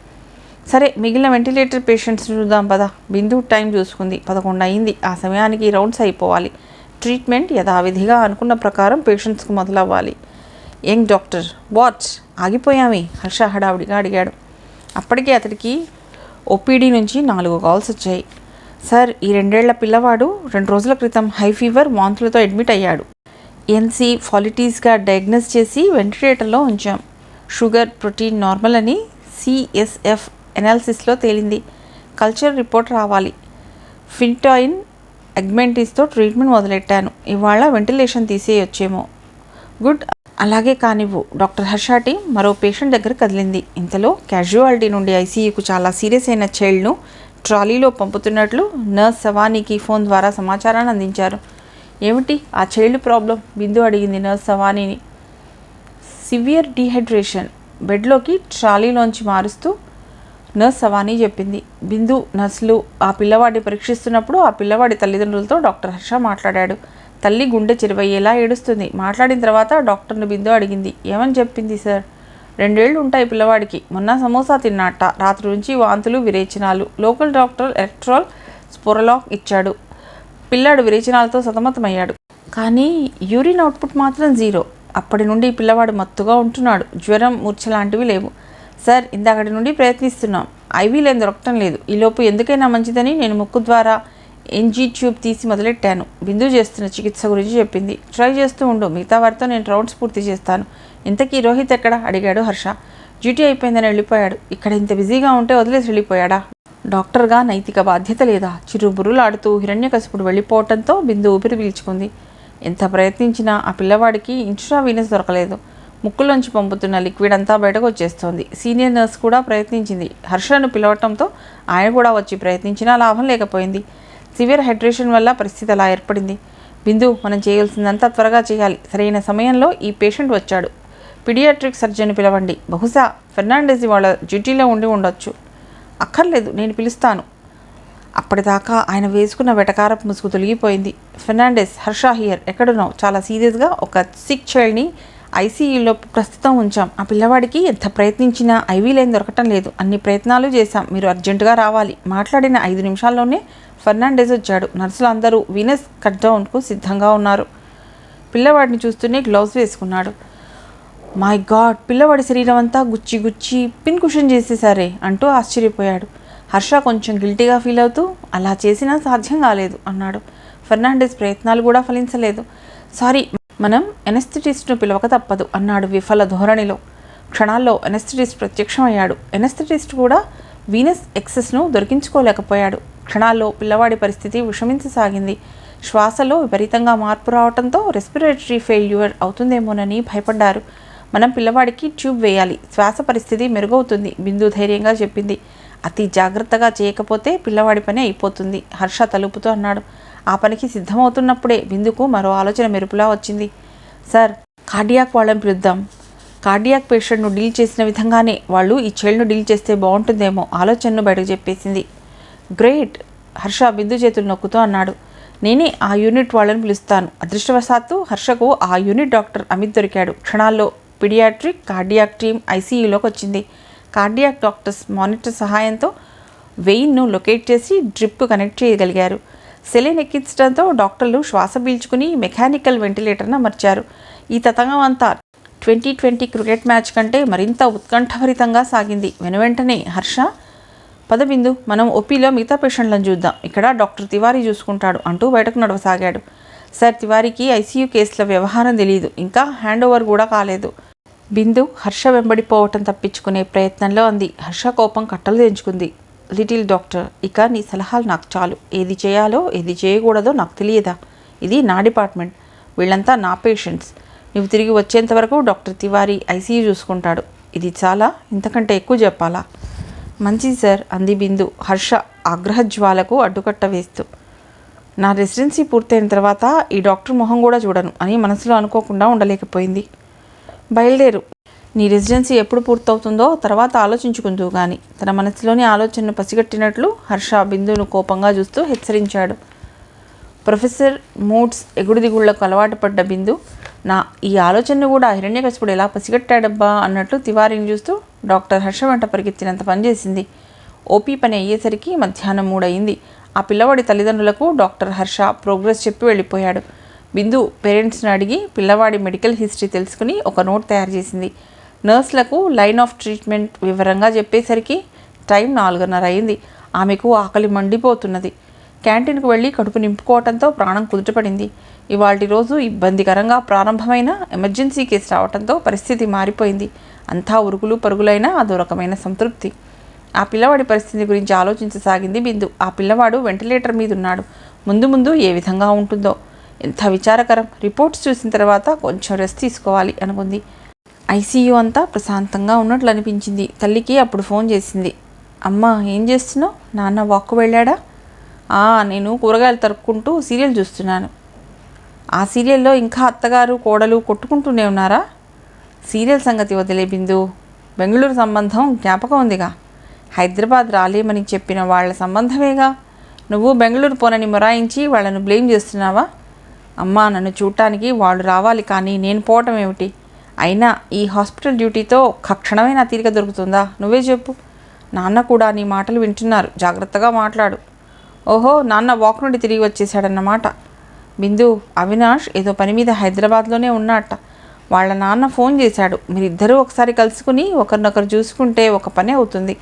సరే, మిగిలిన వెంటిలేటర్ పేషెంట్స్ చూద్దాం పదా. బిందు టైం చూసుకుంది. 11 అయింది. ఆ సమయానికి రౌండ్స్ అయిపోవాలి. ట్రీట్మెంట్ యథావిధిగా అనుకున్న ప్రకారం పేషెంట్స్కు మొదలవ్వాలి. యంగ్ డాక్టర్, వాట్, ఆగిపోయామే? హర్ష హడావుడిగా అడిగాడు. అప్పటికే అతడికి OPD నుంచి 4 కాల్స్ వచ్చాయి. సార్, ఈ 2 ఏళ్ల పిల్లవాడు 2 రోజుల క్రితం హై ఫీవర్, వాంతులతో అడ్మిట్ అయ్యాడు. ఎన్సీ ఫాలిటీస్గా డయాగ్నోస్ చేసి వెంటిలేటర్లో ఉంచాం. షుగర్, ప్రోటీన్ నార్మల్ అని CSF ఎనాలిసిస్లో తేలింది. కల్చర్ రిపోర్ట్ రావాలి. ఫింటాయిన్ అగ్మెంటీస్తో ట్రీట్మెంట్ మొదలెట్టాను. ఇవాళ వెంటిలేషన్ తీసేయొచ్చేమో. గుడ్, అలాగే కానివ్వు. డాక్టర్ హర్షాటి మరో పేషెంట్ దగ్గర కదిలింది. ఇంతలో క్యాజువాలిటీ నుండి ICUకు చాలా సీరియస్ అయిన చైల్డ్ను ట్రాలీలో పంపుతున్నట్లు నర్స్ సవానీకి ఫోన్ ద్వారా సమాచారాన్ని అందించారు. ఏమిటి ఆ చైల్డ్ ప్రాబ్లం? బిందు అడిగింది నర్స్ సవానీని. Severe dehydration. బెడ్లోకి ట్రాలీలోంచి మారుస్తూ నర్స్ అవానీ చెప్పింది. బిందు నర్సులు ఆ పిల్లవాడిని పరీక్షిస్తున్నప్పుడు ఆ పిల్లవాడి తల్లిదండ్రులతో డాక్టర్ హర్ష మాట్లాడాడు. తల్లి గుండె చెరువయ్యేలా ఏడుస్తుంది. మాట్లాడిన తర్వాత డాక్టర్ని బిందు అడిగింది. ఏమని చెప్పింది సార్? 2 ఏళ్ళు ఉంటాయి పిల్లవాడికి. మొన్న సమోసా తిన్నాట. రాత్రి నుంచి వాంతులు విరేచనాలు. లోకల్ డాక్టర్ ఎలక్ట్రాల్ స్పోరలాక్ ఇచ్చాడు. పిల్లాడు విరేచనాలతో సతమతమయ్యాడు. కానీ యూరిన్ అవుట్పుట్ మాత్రం 0. అప్పటి నుండి పిల్లవాడు మత్తుగా ఉంటున్నాడు. జ్వరం మూర్ఛ లాంటివి లేవు సార్. ఇందాకటి నుండి ప్రయత్నిస్తున్నాం. ఐవీలేం దొరకటం లేదు. ఈలోపు ఎందుకైనా మంచిదని నేను ముక్కు ద్వారా ఎన్జీ ట్యూబ్ తీసి మొదలెట్టాను. బిందు చేస్తున్న చికిత్స గురించి చెప్పింది. ట్రై చేస్తూ ఉండు. మిగతా వారితో నేను రౌండ్స్ పూర్తి చేస్తాను. ఇంతకీ రోహిత్ ఎక్కడ? అడిగాడు హర్ష. డ్యూటీ అయిపోయిందని వెళ్ళిపోయాడు. ఇక్కడ ఇంత బిజీగా ఉంటే వదిలేసి వెళ్ళిపోయాడా? డాక్టర్గా నైతిక బాధ్యత లేదా? చిరుబురులాడుతూ హిరణ్యకశిపుడు వెళ్ళిపోవటంతో బిందు ఊపిరి పీల్చుకుంది. ఎంత ప్రయత్నించినా ఆ పిల్లవాడికి ఇంట్రావీనస్ దొరకలేదు. ముక్కులోంచి పంపుతున్న లిక్విడ్ అంతా బయటకు వచ్చేస్తోంది. సీనియర్ నర్స్ కూడా ప్రయత్నించింది. హర్షను పిలవటంతో ఆయన కూడా వచ్చి ప్రయత్నించినా లాభం లేకపోయింది. సివియర్ హైడ్రేషన్ వల్ల పరిస్థితి అలా ఏర్పడింది. బిందు, మనం చేయాల్సిందంతా త్వరగా చేయాలి. సరైన సమయంలో ఈ పేషెంట్ వచ్చాడు. పీడియాట్రిక్ సర్జన్ పిలవండి. బహుశా ఫెర్నాండెస్ వాళ్ళ డ్యూటీలో ఉండి ఉండొచ్చు. అక్కర్లేదు, నేను పిలుస్తాను. అప్పటిదాకా ఆయన వేసుకున్న వెటకారపు ముసుగు తొలగిపోయింది. Fernandes, Harsha here. ఎక్కడున్నావు? చాలా సీరియస్గా ఒక సిక్ చైల్డ్ని ఐసీయూలో ప్రస్తుతం ఉంచాం. ఆ పిల్లవాడికి ఎంత ప్రయత్నించినా ఐవీ లైన్ దొరకటం లేదు. అన్ని ప్రయత్నాలు చేశాం. మీరు అర్జెంటుగా రావాలి. మాట్లాడిన 5 నిమిషాల్లోనే ఫెర్నాండెస్ వచ్చాడు. నర్సులు అందరూ వీనస్ కట్ డౌన్కు సిద్ధంగా ఉన్నారు. పిల్లవాడిని చూస్తూనే గ్లౌజ్ వేసుకున్నాడు. మై గాడ్, పిల్లవాడి శరీరం అంతా గుచ్చి గుచ్చి పిన్ కుషన్ చేసేసారే అంటూ ఆశ్చర్యపోయాడు. హర్ష కొంచెం గిల్టీగా ఫీల్ అవుతూ అలా చేసినా సాధ్యం కాలేదు అన్నాడు. ఫెర్నాండెస్ ప్రయత్నాలు కూడా ఫలించలేదు. సారీ, మనం ఎనస్థెటిస్ట్ను పిలవక తప్పదు అన్నాడు విఫల ధోరణిలో. క్షణాల్లో ఎనస్థెటిస్ట్ ప్రత్యక్షమయ్యాడు. ఎనస్థెటిస్ట్ కూడా వీనస్ ఎక్సెస్ను దొరికించుకోలేకపోయాడు. క్షణాల్లో పిల్లవాడి పరిస్థితి విషమించసాగింది. శ్వాసలో విపరీతంగా మార్పు రావడంతో రెస్పిరేటరీ ఫెయిల్యూర్ అవుతుందేమోనని భయపడ్డారు. మనం పిల్లవాడికి ట్యూబ్ వేయాలి. శ్వాస పరిస్థితి మెరుగవుతుంది, బిందు ధైర్యంగా చెప్పింది. అతి జాగ్రత్తగా చేయకపోతే పిల్లవాడి పని అయిపోతుంది, హర్ష తలుపుతూ అన్నాడు. ఆ పనికి సిద్ధమవుతున్నప్పుడే బిందుకు మరో ఆలోచన మెరుపులా వచ్చింది. సార్, కార్డియాక్ వాళ్ళని పిలుద్దాం. కార్డియాక్ పేషెంట్ను డీల్ చేసిన విధంగానే వాళ్ళు ఈ చైల్డ్ను డీల్ చేస్తే బాగుంటుందేమో ఆలోచనను బయటకు చెప్పేసింది. గ్రేట్, హర్ష బిందు చేతులు నొక్కుతూ అన్నాడు. నేనే ఆ యూనిట్ వాళ్ళని పిలుస్తాను. అదృష్టవశాత్తు హర్షకు ఆ యూనిట్ డాక్టర్ అమిత్ దొరికాడు. క్షణాల్లో పీడియాట్రిక్ కార్డియాక్ టీం ఐసీయూలోకి వచ్చింది. కార్డియాక్ డాక్టర్స్ మానిటర్ సహాయంతో వెయిన్ను లొకేట్ చేసి డ్రిప్కు కనెక్ట్ చేయగలిగారు. సెలైన్ ఎక్కించడంతో డాక్టర్లు శ్వాస పీల్చుకుని మెకానికల్ వెంటిలేటర్ను అమర్చారు. ఈ తతంగం అంతా 2020 క్రికెట్ మ్యాచ్ కంటే మరింత ఉత్కంఠభరితంగా సాగింది. వెనువెంటనే హర్ష, పదబిందు, మనం ఓపీలో మిగతా పేషెంట్లను చూద్దాం. ఇక్కడ డాక్టర్ తివారీ చూసుకుంటాడు అంటూ బయటకు నడవసాగాడు. సార్, తివారీకి ఐసీయూ కేసుల వ్యవహారం తెలియదు. ఇంకా హ్యాండ్ ఓవర్ కూడా కాలేదు. బిందు హర్ష వెంబడిపోవటం తప్పించుకునే ప్రయత్నంలో అంది. హర్ష కోపం కట్టలు తెంచుకుంది. లిటిల్ డాక్టర్, ఇక నీ సలహాలు నాకు చాలు. ఏది చేయాలో ఏది చేయకూడదో నాకు తెలియదా? ఇది నా డిపార్ట్మెంట్. వీళ్ళంతా నా పేషెంట్స్. నువ్వు తిరిగి వచ్చేంత వరకు డాక్టర్ తివారీ ఐసీయూ చూసుకుంటాడు. ఇది చాలా? ఇంతకంటే ఎక్కువ చెప్పాలా? మంచిది సార్, అంది బిందు హర్ష ఆగ్రహజ్వాలకు అడ్డుకట్ట వేస్తూ. నా రెసిడెన్సీ పూర్తయిన తర్వాత ఈ డాక్టర్ మొహం కూడా చూడను అని మనసులో అనుకోకుండా ఉండలేకపోయింది. బయలుదేరు. నీ రెసిడెన్సీ ఎప్పుడు పూర్తవుతుందో తర్వాత ఆలోచించుకుందువు గాని. తన మనసులోని ఆలోచనను పసిగట్టినట్లు హర్ష బిందును కోపంగా చూస్తూ హెచ్చరించాడు. ప్రొఫెసర్ మూడ్స్ ఎగుడుదిగుళ్లకు అలవాటు పడ్డ బిందు, నా ఈ ఆలోచనను కూడా హిరణ్యకశిపుడు ఎలా పసిగట్టాడబ్బా అన్నట్లు తివారీని చూస్తూ డాక్టర్ హర్ష వెంట పరిగెత్తినంత పనిచేసింది. ఓపీ పని అయ్యేసరికి మధ్యాహ్నం 3 అయింది. ఆ పిల్లవాడి తల్లిదండ్రులకు డాక్టర్ హర్ష ప్రోగ్రెస్ చెప్పి వెళ్ళిపోయాడు. బిందు పేరెంట్స్ని అడిగి పిల్లవాడి మెడికల్ హిస్టరీ తెలుసుకుని ఒక నోట్ తయారు చేసింది. నర్సులకు లైన్ ఆఫ్ ట్రీట్మెంట్ వివరంగా చెప్పేసరికి టైం 4:30 అయింది. ఆమెకు ఆకలి మండిపోతున్నది. క్యాంటీన్కు వెళ్ళి కడుపు నింపుకోవడంతో ప్రాణం కుదుటపడింది. ఇవాల్టి రోజు ఇబ్బందికరంగా ప్రారంభమైన ఎమర్జెన్సీ కేసు రావడంతో పరిస్థితి మారిపోయింది. అంతా ఉరుకులు పరుగులైనా అదో రకమైన సంతృప్తి. ఆ పిల్లవాడి పరిస్థితి గురించి ఆలోచించసాగింది బిందు. ఆ పిల్లవాడు వెంటిలేటర్ మీద ఉన్నాడు. ముందు ముందు ఏ విధంగా ఉంటుందో, ఎంత విచారకరం. రిపోర్ట్స్ చూసిన తర్వాత కొంచెం రెస్ట్ తీసుకోవాలి అనుకుంది. ఐసీయూ అంతా ప్రశాంతంగా ఉన్నట్లు అనిపించింది. తల్లికి అప్పుడు ఫోన్ చేసింది. అమ్మ, ఏం చేస్తున్నావు? నాన్న వాక్కు వెళ్ళాడా? నేను కూరగాయలు తరుక్కుంటూ సీరియల్ చూస్తున్నాను. ఆ సీరియల్లో ఇంకా అత్తగారు కోడలు కొట్టుకుంటూనే ఉన్నారా? సీరియల్ సంగతి వదిలే బిందు, బెంగళూరు సంబంధం జ్ఞాపకం ఉందిగా. హైదరాబాద్ రాలేమని చెప్పిన వాళ్ళ సంబంధమేగా. నువ్వు బెంగళూరు పోనని మొరాయించి వాళ్ళను బ్లేమ్ చేస్తున్నావా? అమ్మా, నన్ను చూడటానికి వాళ్ళు రావాలి కానీ నేను పోవటం ఏమిటి? అయినా ఈ హాస్పిటల్ డ్యూటీతో ఒక్క క్షణమైనా తీరిక దొరుకుతుందా? నువ్వే చెప్పు. నాన్న కూడా నీ మాటలు వింటున్నారు, జాగ్రత్తగా మాట్లాడు. ఓహో, నాన్న వాక్ నుండి తిరిగి వచ్చేసాడన్నమాట. బిందు, అవినాష్ ఏదో పని మీద హైదరాబాద్లోనే ఉన్నట్ట. వాళ్ళ నాన్న ఫోన్ చేశాడు. మీరిద్దరూ ఒకసారి కలుసుకుని ఒకరినొకరు చూసుకుంటే ఒక పని అవుతుంది.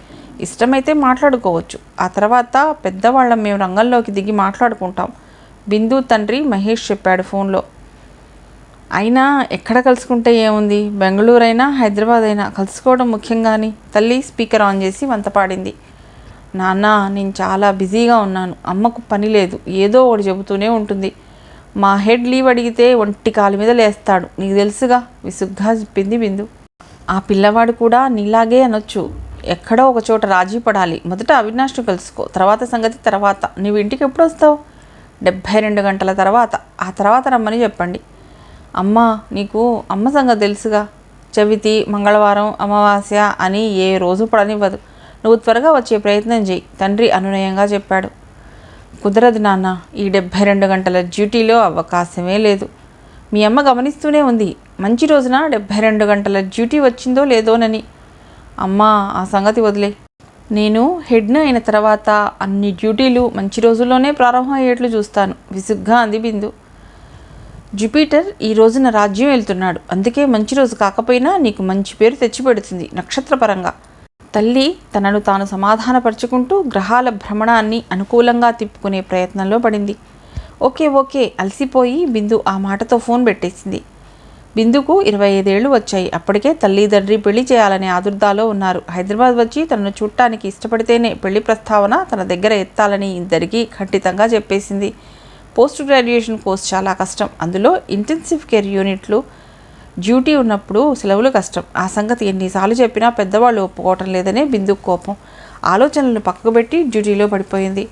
ఇష్టమైతే మాట్లాడుకోవచ్చు. ఆ తర్వాత పెద్దవాళ్ళం మేము రంగంలోకి దిగి మాట్లాడుకుంటాం. బిందు తండ్రి మహేష్ చెప్పాడు ఫోన్లో. అయినా ఎక్కడ కలుసుకుంటే ఏముంది, బెంగళూరు అయినా హైదరాబాద్ అయినా కలుసుకోవడం ముఖ్యంగాని. తల్లి స్పీకర్ ఆన్ చేసి వంతపాడింది. నాన్న, నేను చాలా బిజీగా ఉన్నాను. అమ్మకు పని లేదు, ఏదో ఒకటి చెబుతూనే ఉంటుంది. మా హెడ్ లీవ్ అడిగితే ఒంటి కాలు మీద లేస్తాడు, నీకు తెలుసుగా, విసుగ్గా చెప్పింది బిందు. ఆ పిల్లవాడు కూడా నీలాగే అనొచ్చు. ఎక్కడో ఒక చోట రాజీ పడాలి. మొదట అవినాష్ను కలుసుకో, తర్వాత సంగతి తర్వాత. నువ్వు ఇంటికి ఎప్పుడు వస్తావు? 72 గంటల తర్వాత. ఆ తర్వాత రమ్మని చెప్పండి. అమ్మా, నీకు అమ్మ సంగతి తెలుసుగా. చవితి, మంగళవారం, అమావాస్య అని ఏ రోజు పడనివ్వదు. నువ్వు త్వరగా వచ్చే ప్రయత్నం చేయి, తండ్రి అనునయంగా చెప్పాడు. కుదరదు నాన్న, ఈ 72 గంటల డ్యూటీలో అవకాశమే లేదు. మీ అమ్మ గమనిస్తూనే ఉంది. మంచి రోజున 72 గంటల డ్యూటీ వచ్చిందో లేదోనని. అమ్మా, ఆ సంగతి వదిలే. నేను హెడ్ను అయిన తర్వాత అన్ని డ్యూటీలు మంచి రోజుల్లోనే ప్రారంభం అయ్యేట్లు చూస్తాను, విసుగ్గా అంది బిందు. జూపిటర్ ఈ రోజున రాజ్యం వెళ్తున్నాడు. అందుకే మంచి రోజు కాకపోయినా నీకు మంచి పేరు తెచ్చిపెడుతుంది నక్షత్రపరంగా. తల్లి తనను తాను సమాధానపరుచుకుంటూ గ్రహాల భ్రమణాన్ని అనుకూలంగా తిప్పుకునే ప్రయత్నంలో పడింది. ఓకే ఓకే అలసిపోయి బిందు ఆ మాటతో ఫోన్ పెట్టేసింది. బిందుకు 25 ఏళ్ళు వచ్చాయి. అప్పటికే తల్లి తండ్రి పెళ్లి చేయాలనే ఆదుర్దాలో ఉన్నారు. హైదరాబాద్ వచ్చి తనను చూడటానికి ఇష్టపడితేనే పెళ్లి ప్రస్తావన తన దగ్గర ఎత్తాలని ఇద్దరికీ ఖండితంగా చెప్పేసింది. పోస్ట్ గ్రాడ్యుయేషన్ కోర్స్ చాలా కష్టం. అందులో ఇంటెన్సివ్ కేర్ యూనిట్లు డ్యూటీ ఉన్నప్పుడు సెలవులు కష్టం. ఆ సంగతి ఎన్నిసార్లు చెప్పినా పెద్దవాళ్ళు ఒప్పుకోవటం లేదనే బిందుకు కోపం. ఆలోచనలను పక్కకు పెట్టి డ్యూటీలో పడిపోయింది.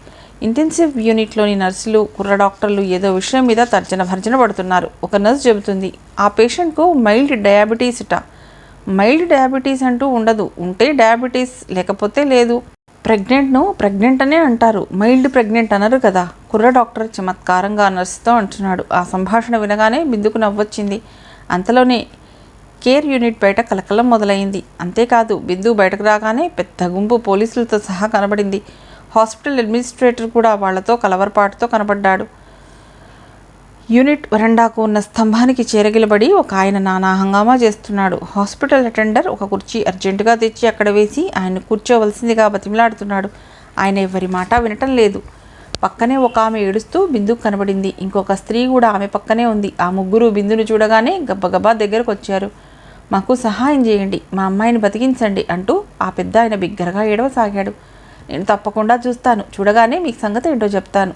ఇంటెన్సివ్ యూనిట్లోని నర్సులు, కుర్ర డాక్టర్లు ఏదో విషయం మీద తర్జన భర్జన పడుతున్నారు. ఒక నర్సు చెబుతుంది, ఆ పేషెంట్కు మైల్డ్ డయాబెటీస్ ఇట. మైల్డ్ డయాబెటీస్ అంటూ ఉండదు, ఉంటే డయాబెటీస్, లేకపోతే లేదు. ప్రెగ్నెంట్ను ప్రెగ్నెంట్ అనే అంటారు, మైల్డ్ ప్రెగ్నెంట్ అనరు కదా. కుర్ర డాక్టర్ చమత్కారంగా నర్సుతో అంటున్నాడు. ఆ సంభాషణ వినగానే బిందుకు నవ్వొచ్చింది. అంతలోనే కేర్ యూనిట్ బయట కలకలం మొదలైంది. అంతేకాదు, బిందు బయటకు రాగానే పెద్ద గుంపు పోలీసులతో సహా కనబడింది. హాస్పిటల్ అడ్మినిస్ట్రేటర్ కూడా వాళ్లతో కలవరపాటుతో కనబడ్డాడు. యూనిట్ వరండాకు ఉన్న స్తంభానికి చేరగిలబడి ఒక ఆయన నానా హంగామా చేస్తున్నాడు. హాస్పిటల్ అటెండర్ ఒక కుర్చీ అర్జెంటుగా తెచ్చి అక్కడ వేసి ఆయన కూర్చోవలసిందిగా బతిమలాడుతున్నాడు. ఆయన ఎవరి మాట వినటం లేదు. పక్కనే ఒక ఆమె ఏడుస్తూ బిందుకు కనబడింది. ఇంకొక స్త్రీ కూడా ఆమె పక్కనే ఉంది. ఆ ముగ్గురు బిందును చూడగానే గబ్బగబ్బా దగ్గరకు వచ్చారు. మాకు సహాయం చేయండి, మా అమ్మాయిని బతికించండి అంటూ ఆ పెద్ద ఆయన బిగ్గరగా ఏడవసాగాడు. నేను తప్పకుండా చూస్తాను, చూడగానే మీకు సంగతి ఏంటో చెప్తాను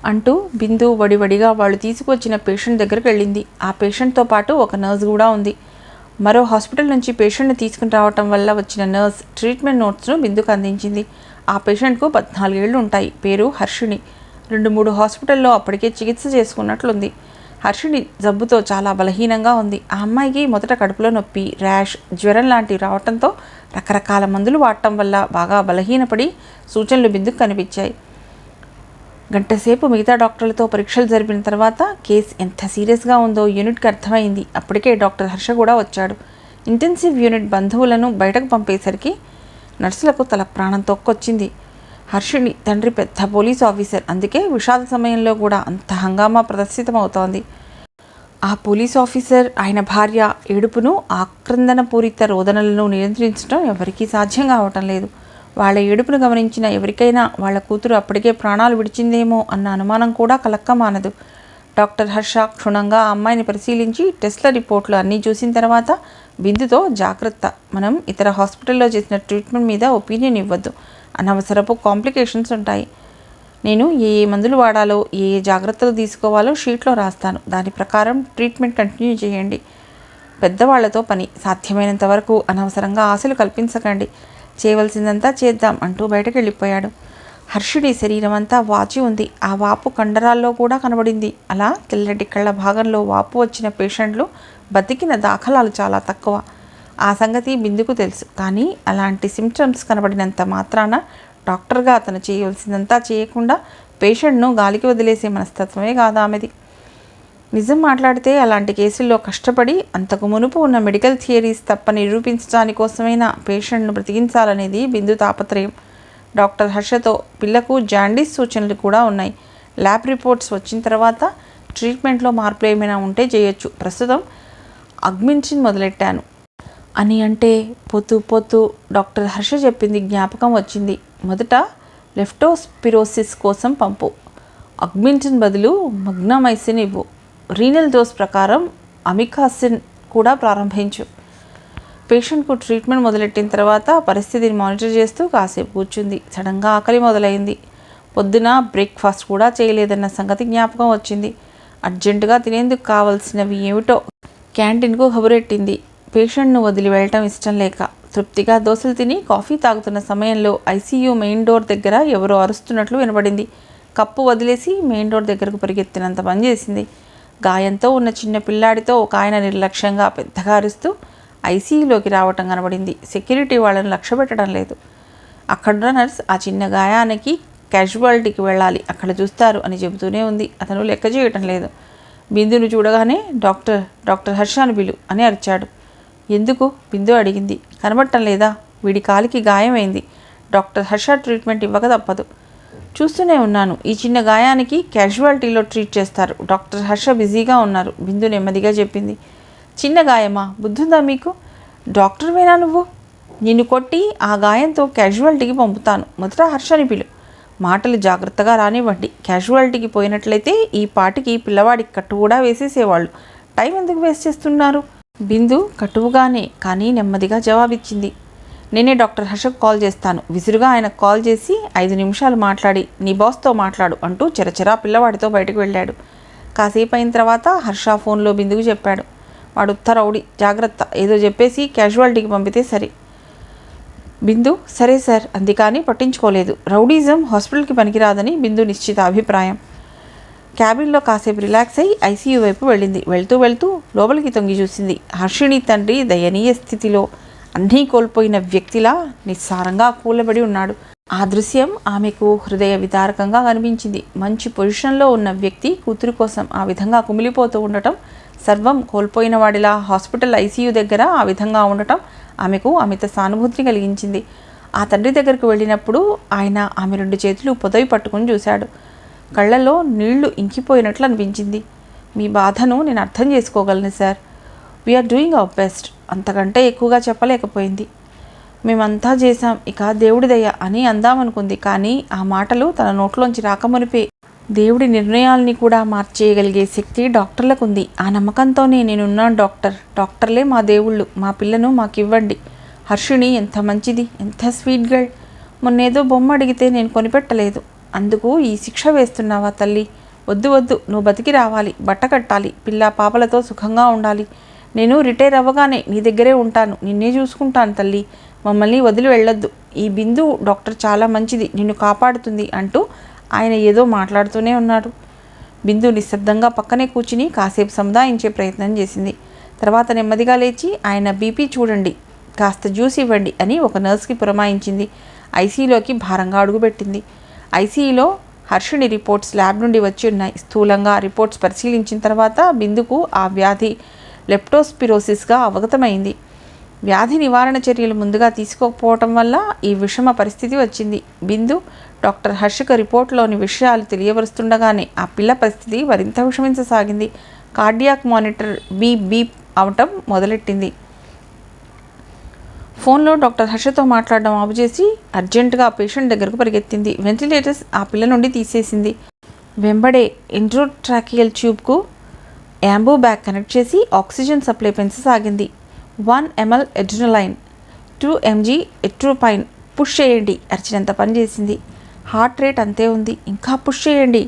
అంటూ బిందు వడివడిగా వాళ్ళు తీసుకొచ్చిన పేషెంట్ దగ్గరికి వెళ్ళింది. ఆ పేషెంట్తో పాటు ఒక నర్స్ కూడా ఉంది. మరో హాస్పిటల్ నుంచి పేషెంట్ని తీసుకుని రావటం వల్ల వచ్చిన నర్స్ ట్రీట్మెంట్ నోట్స్ను బిందుకు అందించింది. ఆ పేషెంట్కు 14 ఏళ్ళు ఉంటాయి. పేరు హర్షిణి. 2-3 హాస్పిటల్లో అప్పటికే చికిత్స చేసుకున్నట్లుంది. హర్షిణి జబ్బుతో చాలా బలహీనంగా ఉంది. ఆ అమ్మాయికి మొదట కడుపులో నొప్పి, ర్యాష్, జ్వరం లాంటివి రావటంతో రకరకాల మందులు వాడటం వల్ల బాగా బలహీనపడి సూచనలు బిందుకు కనిపించాయి. గంటసేపు మిగతా డాక్టర్లతో పరీక్షలు జరిపిన తర్వాత కేసు ఎంత సీరియస్గా ఉందో యూనిట్కి అర్థమైంది. అప్పటికే డాక్టర్ హర్ష కూడా వచ్చాడు. ఇంటెన్సివ్ యూనిట్ బంధువులను బయటకు పంపేసరికి నర్సులకు తల ప్రాణం తొక్కొచ్చింది. హర్షిణి తండ్రి పెద్ద పోలీస్ ఆఫీసర్, అందుకే విషాద సమయంలో కూడా అంత హంగామా ప్రదర్శితమవుతోంది. ఆ పోలీస్ ఆఫీసర్, ఆయన భార్య ఏడుపును, ఆక్రందనపూరిత రోదనలను నియంత్రించడం ఎవరికీ సాధ్యం కావటం లేదు. వాళ్ళ ఏడుపును గమనించిన ఎవరికైనా వాళ్ళ కూతురు అప్పటికే ప్రాణాలు విడిచిందేమో అన్న అనుమానం కూడా కలక్కమానదు. డాక్టర్ హర్ష క్షుణ్ణంగా ఆ అమ్మాయిని పరిశీలించి టెస్ట్ల రిపోర్ట్లు అన్నీ చూసిన తర్వాత బిందుతో, జాగ్రత్త, మనం ఇతర హాస్పిటల్లో చేసిన ట్రీట్మెంట్ మీద ఒపీనియన్ ఇవ్వద్దు, అనవసరపు కాంప్లికేషన్స్ ఉంటాయి. నేను ఏ మందులు వాడాలో, ఏ జాగ్రత్తలు తీసుకోవాలో షీట్లో రాస్తాను, దాని ప్రకారం ట్రీట్మెంట్ కంటిన్యూ చేయండి. పెద్దవాళ్లతో పని, సాధ్యమైనంత వరకు అనవసరంగా ఆశలు కల్పించకండి, చేయవలసిందంతా చేద్దాం అంటూ బయటకు వెళ్ళిపోయాడు. హర్షుడి శరీరం అంతా వాచి ఉంది. ఆ వాపు కండరాల్లో కూడా కనబడింది. అలా తెల్లటి కళ్ళ భాగంలో వాపు వచ్చిన పేషెంట్లు బతికిన దాఖలాలు చాలా తక్కువ. ఆ సంగతి బిందుకు తెలుసు. కానీ అలాంటి సిమ్టమ్స్ కనబడినంత మాత్రాన డాక్టర్గా అతను చేయవలసిందంతా చేయకుండా పేషెంట్ను గాలికి వదిలేసే మనస్తత్వమే కాదు ఆమెది. నిజం మాట్లాడితే అలాంటి కేసుల్లో కష్టపడి అంతకు మునుపు ఉన్న మెడికల్ థియరీస్ తప్ప నిరూపించడానికోసమైనా పేషెంట్ను బ్రతికించాలనేది బిందు తాపత్రయం. డాక్టర్ హర్షతో పిల్లకు జాండీస్ సూచనలు కూడా ఉన్నాయి. ల్యాబ్ రిపోర్ట్స్ వచ్చిన తర్వాత ట్రీట్మెంట్లో మార్పులు ఏమైనా ఉంటే చేయొచ్చు. ప్రస్తుతం అగ్మించిన్ మొదలెట్టాను అని అంటే పొత్తు డాక్టర్ హర్ష చెప్పింది జ్ఞాపకం వచ్చింది. మొదట లెప్టోస్పిరోసిస్ కోసం పంపు, అగ్మించిన్ బదులు మగ్నమైసిన్ ఇవ్వు, రీనల్ డోస్ ప్రకారం అమికాసిన్ కూడా ప్రారంభించు. పేషెంట్కు ట్రీట్మెంట్ మొదలెట్టిన తర్వాత పరిస్థితిని మానిటర్ చేస్తూ కాసేపు కూర్చుంది. సడన్గా ఆకలి మొదలైంది. పొద్దున బ్రేక్ఫాస్ట్ కూడా చేయలేదన్న సంగతి జ్ఞాపకం వచ్చింది. అర్జెంటుగా తినేందుకు కావలసినవి ఏమిటో క్యాంటీన్కు కబురెట్టింది. పేషెంట్ను వదిలి వెళ్ళటం ఇష్టం లేక తృప్తిగా దోశలు తిని కాఫీ తాగుతున్న సమయంలో ఐసీయూ మెయిన్ డోర్ దగ్గర ఎవరో అరుస్తున్నట్లు వినబడింది. కప్పు వదిలేసి మెయిన్ డోర్ దగ్గరకు పరిగెత్తినంత పని చేసింది. గాయంతో ఉన్న చిన్న పిల్లాడితో ఒక ఆయన నిర్లక్ష్యంగా పెద్దగా అరుస్తూ ఐసీయూలోకి రావటం కనబడింది. సెక్యూరిటీ వాళ్ళని లక్ష్య పెట్టడం లేదు. అక్కడున్న నర్స్ ఆ చిన్న గాయానికి క్యాజువాలిటీకి వెళ్ళాలి, అక్కడ చూస్తారు అని చెబుతూనే ఉంది. అతను లెక్క చేయటం లేదు. బిందును చూడగానే డాక్టర్ హర్షాను పిలు అని అరిచాడు. ఎందుకు? బిందు అడిగింది. కనబడటం లేదా? వీడి కాలికి గాయమైంది. డాక్టర్ హర్ష ట్రీట్మెంట్ ఇవ్వక తప్పదు. చూస్తూనే ఉన్నాను. ఈ చిన్న గాయానికి క్యాజువాలిటీలో ట్రీట్ చేస్తారు. డాక్టర్ హర్ష బిజీగా ఉన్నారు, బిందు నెమ్మదిగా చెప్పింది. చిన్న గాయమా? బుద్ధుందా మీకు? డాక్టర్వేనా నువ్వు? నిన్ను కొట్టి ఆ గాయంతో క్యాజువాలిటీకి పంపుతాను. మొదట హర్షని పిలు. మాటలు జాగ్రత్తగా రానివ్వండి. క్యాజువాలిటీకి పోయినట్లయితే ఈ పాటికి పిల్లవాడికి కట్టు కూడా వేసేసేవాళ్ళు. టైం ఎందుకు వేస్ట్ చేస్తున్నారు? బిందు కటువుగానే కానీ నెమ్మదిగా జవాబిచ్చింది. నేనే డాక్టర్ హర్షకు కాల్ చేస్తాను. విసురుగా ఆయనకు కాల్ చేసి 5 నిమిషాలు మాట్లాడి నీ బాస్తో మాట్లాడు అంటూ చెరచెరా పిల్లవాడితో బయటకు వెళ్ళాడు. కాసేపు అయిన తర్వాత హర్ష ఫోన్లో బిందుకు చెప్పాడు. వాడు ఉత్త రౌడీ, జాగ్రత్త, ఏదో చెప్పేసి క్యాజువాలిటీకి పంపితే సరే. బిందు సరే సార్ అంది, కానీ పట్టించుకోలేదు. రౌడీజం హాస్పిటల్కి పనికిరాదని బిందు నిశ్చిత అభిప్రాయం. క్యాబిన్లో కాసేపు రిలాక్స్ అయి ఐసీయూ వైపు వెళ్ళింది. వెళ్తూ లోపలికి తొంగి చూసింది. హర్షిణి తండ్రి దయనీయ స్థితిలో అన్నీ కోల్పోయిన వ్యక్తిలా నిస్సారంగా కూలబడి ఉన్నాడు. ఆ దృశ్యం ఆమెకు హృదయ విదారకంగా కనిపించింది. మంచి పొజిషన్లో ఉన్న వ్యక్తి కూతురు కోసం ఆ విధంగా కుమిలిపోతూ ఉండటం, సర్వం కోల్పోయిన వాడిలా హాస్పిటల్ ఐసీయూ దగ్గర ఆ విధంగా ఉండటం ఆమెకు అమిత సానుభూతిని కలిగించింది. ఆ తండ్రి దగ్గరకు వెళ్ళినప్పుడు ఆయన ఆమె 2 చేతులు పొదవి పట్టుకుని చూశాడు. కళ్ళల్లో నీళ్లు ఇంకిపోయినట్లు అనిపించింది. మీ బాధను నేను అర్థం చేసుకోగలను sir. We're doing our best. అంతకంటే ఎక్కువగా చెప్పలేకపోయింది. మేమంతా చేశాం, ఇక దేవుడి దయ అని అందామనుకుంది. కానీ ఆ మాటలు తన నోట్లోంచి రాకమునిపే దేవుడి నిర్ణయాల్ని కూడా మార్చేయగలిగే శక్తి డాక్టర్లకు ఉంది. ఆ నమ్మకంతోనే నేనున్నాను డాక్టర్. డాక్టర్లే మా దేవుళ్ళు. మా పిల్లను మాకివ్వండి. హర్షిణి ఎంత మంచిది, ఎంత స్వీట్ గర్ల్. మొన్నేదో బొమ్మ అడిగితే నేను కొనిపెట్టలేదు. అందుకు ఈ శిక్ష వేస్తున్నావా తల్లి? వద్దు, నువ్వు బతికి రావాలి, బట్ట కట్టాలి, పిల్ల పాపలతో సుఖంగా ఉండాలి. నేను రిటైర్ అవ్వగానే నీ దగ్గరే ఉంటాను, నిన్నే చూసుకుంటాను తల్లి. మమ్మల్ని వదిలి వెళ్ళొద్దు. ఈ బిందు డాక్టర్ చాలా మంచిది, నిన్ను కాపాడుతుంది అంటూ ఆయన ఏదో మాట్లాడుతూనే ఉన్నాడు. బిందు నిశ్శబ్దంగా పక్కనే కూర్చుని కాసేపు సముదాయించే ప్రయత్నం చేసింది. తర్వాత నెమ్మదిగా లేచి ఆయన బీపీ చూడండి, కాస్త జ్యూస్ ఇవ్వండి అని ఒక నర్స్కి పురమాయించింది. ఐసీయూలోకి భారంగా అడుగుపెట్టింది. ఐసీయూలో హర్షిణి రిపోర్ట్స్ ల్యాబ్ నుండి వచ్చి ఉన్నాయి. స్థూలంగా రిపోర్ట్స్ పరిశీలించిన తర్వాత బిందుకు ఆ వ్యాధి లెప్టోస్పిరోసిస్గా అవగతమైంది. వ్యాధి నివారణ చర్యలు ముందుగా తీసుకోకపోవటం వల్ల ఈ విషమ పరిస్థితి వచ్చింది. బిందు డాక్టర్ హర్షిక రిపోర్ట్లోని విషయాలు తెలియవరుస్తుండగానే ఆ పిల్ల పరిస్థితి మరింత విషమించసాగింది. కార్డియాక్ మానిటర్ బీప్ అవటం మొదలెట్టింది. ఫోన్లో డాక్టర్ హర్షతో మాట్లాడడం ఆపు చేసి అర్జెంటుగా పేషెంట్ దగ్గరకు పరిగెత్తింది. వెంటిలేటర్స్ ఆ పిల్ల నుండి తీసేసింది. వెంబడే ఇంట్రోట్రాకియల్ ట్యూబ్కు యాంబూ బ్యాగ్ కనెక్ట్ చేసి ఆక్సిజన్ సప్లై పెంచసాగింది. 1 ml adrenaline, 2 mg atropine push చేయండి అరిచినంత పనిచేసింది. హార్ట్ రేట్ అంతే ఉంది, ఇంకా పుష్ చేయండి.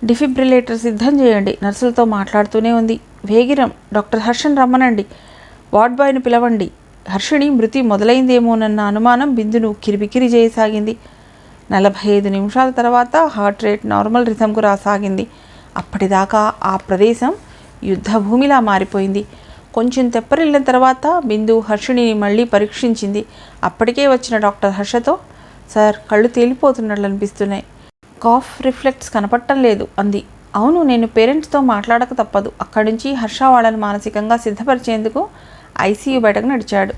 డిఫిబ్రిలేటర్ సిద్ధం చేయండి. నర్సులతో మాట్లాడుతూనే ఉంది. వేగిరం, డాక్టర్ హర్షన్ రమ్మనండి, వార్డ్ బాయ్ను పిలవండి. హర్షిణి మృతి మొదలైందేమోనన్న అనుమానం బిందును కిరిబికిరి చేయసాగింది. 45 నిమిషాల తర్వాత హార్ట్ రేట్ నార్మల్ రిథంకు రాసాగింది. అప్పటిదాకా ఆ ప్రదేశం యుద్ధభూమిలా మారిపోయింది. కొంచెం తెప్పరిల్లిన తర్వాత బిందు హర్షిణిని మళ్ళీ పరీక్షించింది. అప్పటికే వచ్చిన డాక్టర్ హర్షతో, సార్ కళ్ళు తేలిపోతున్నట్లు అనిపిస్తున్నాయి, కాఫ్ రిఫ్లెక్ట్స్ కనపడటం లేదు అంది. అవును, నేను పేరెంట్స్తో మాట్లాడక తప్పదు. అక్కడి నుంచి హర్ష వాళ్ళని మానసికంగా సిద్ధపరిచేందుకు ఐసీయూ బయటకు నడిచాడు.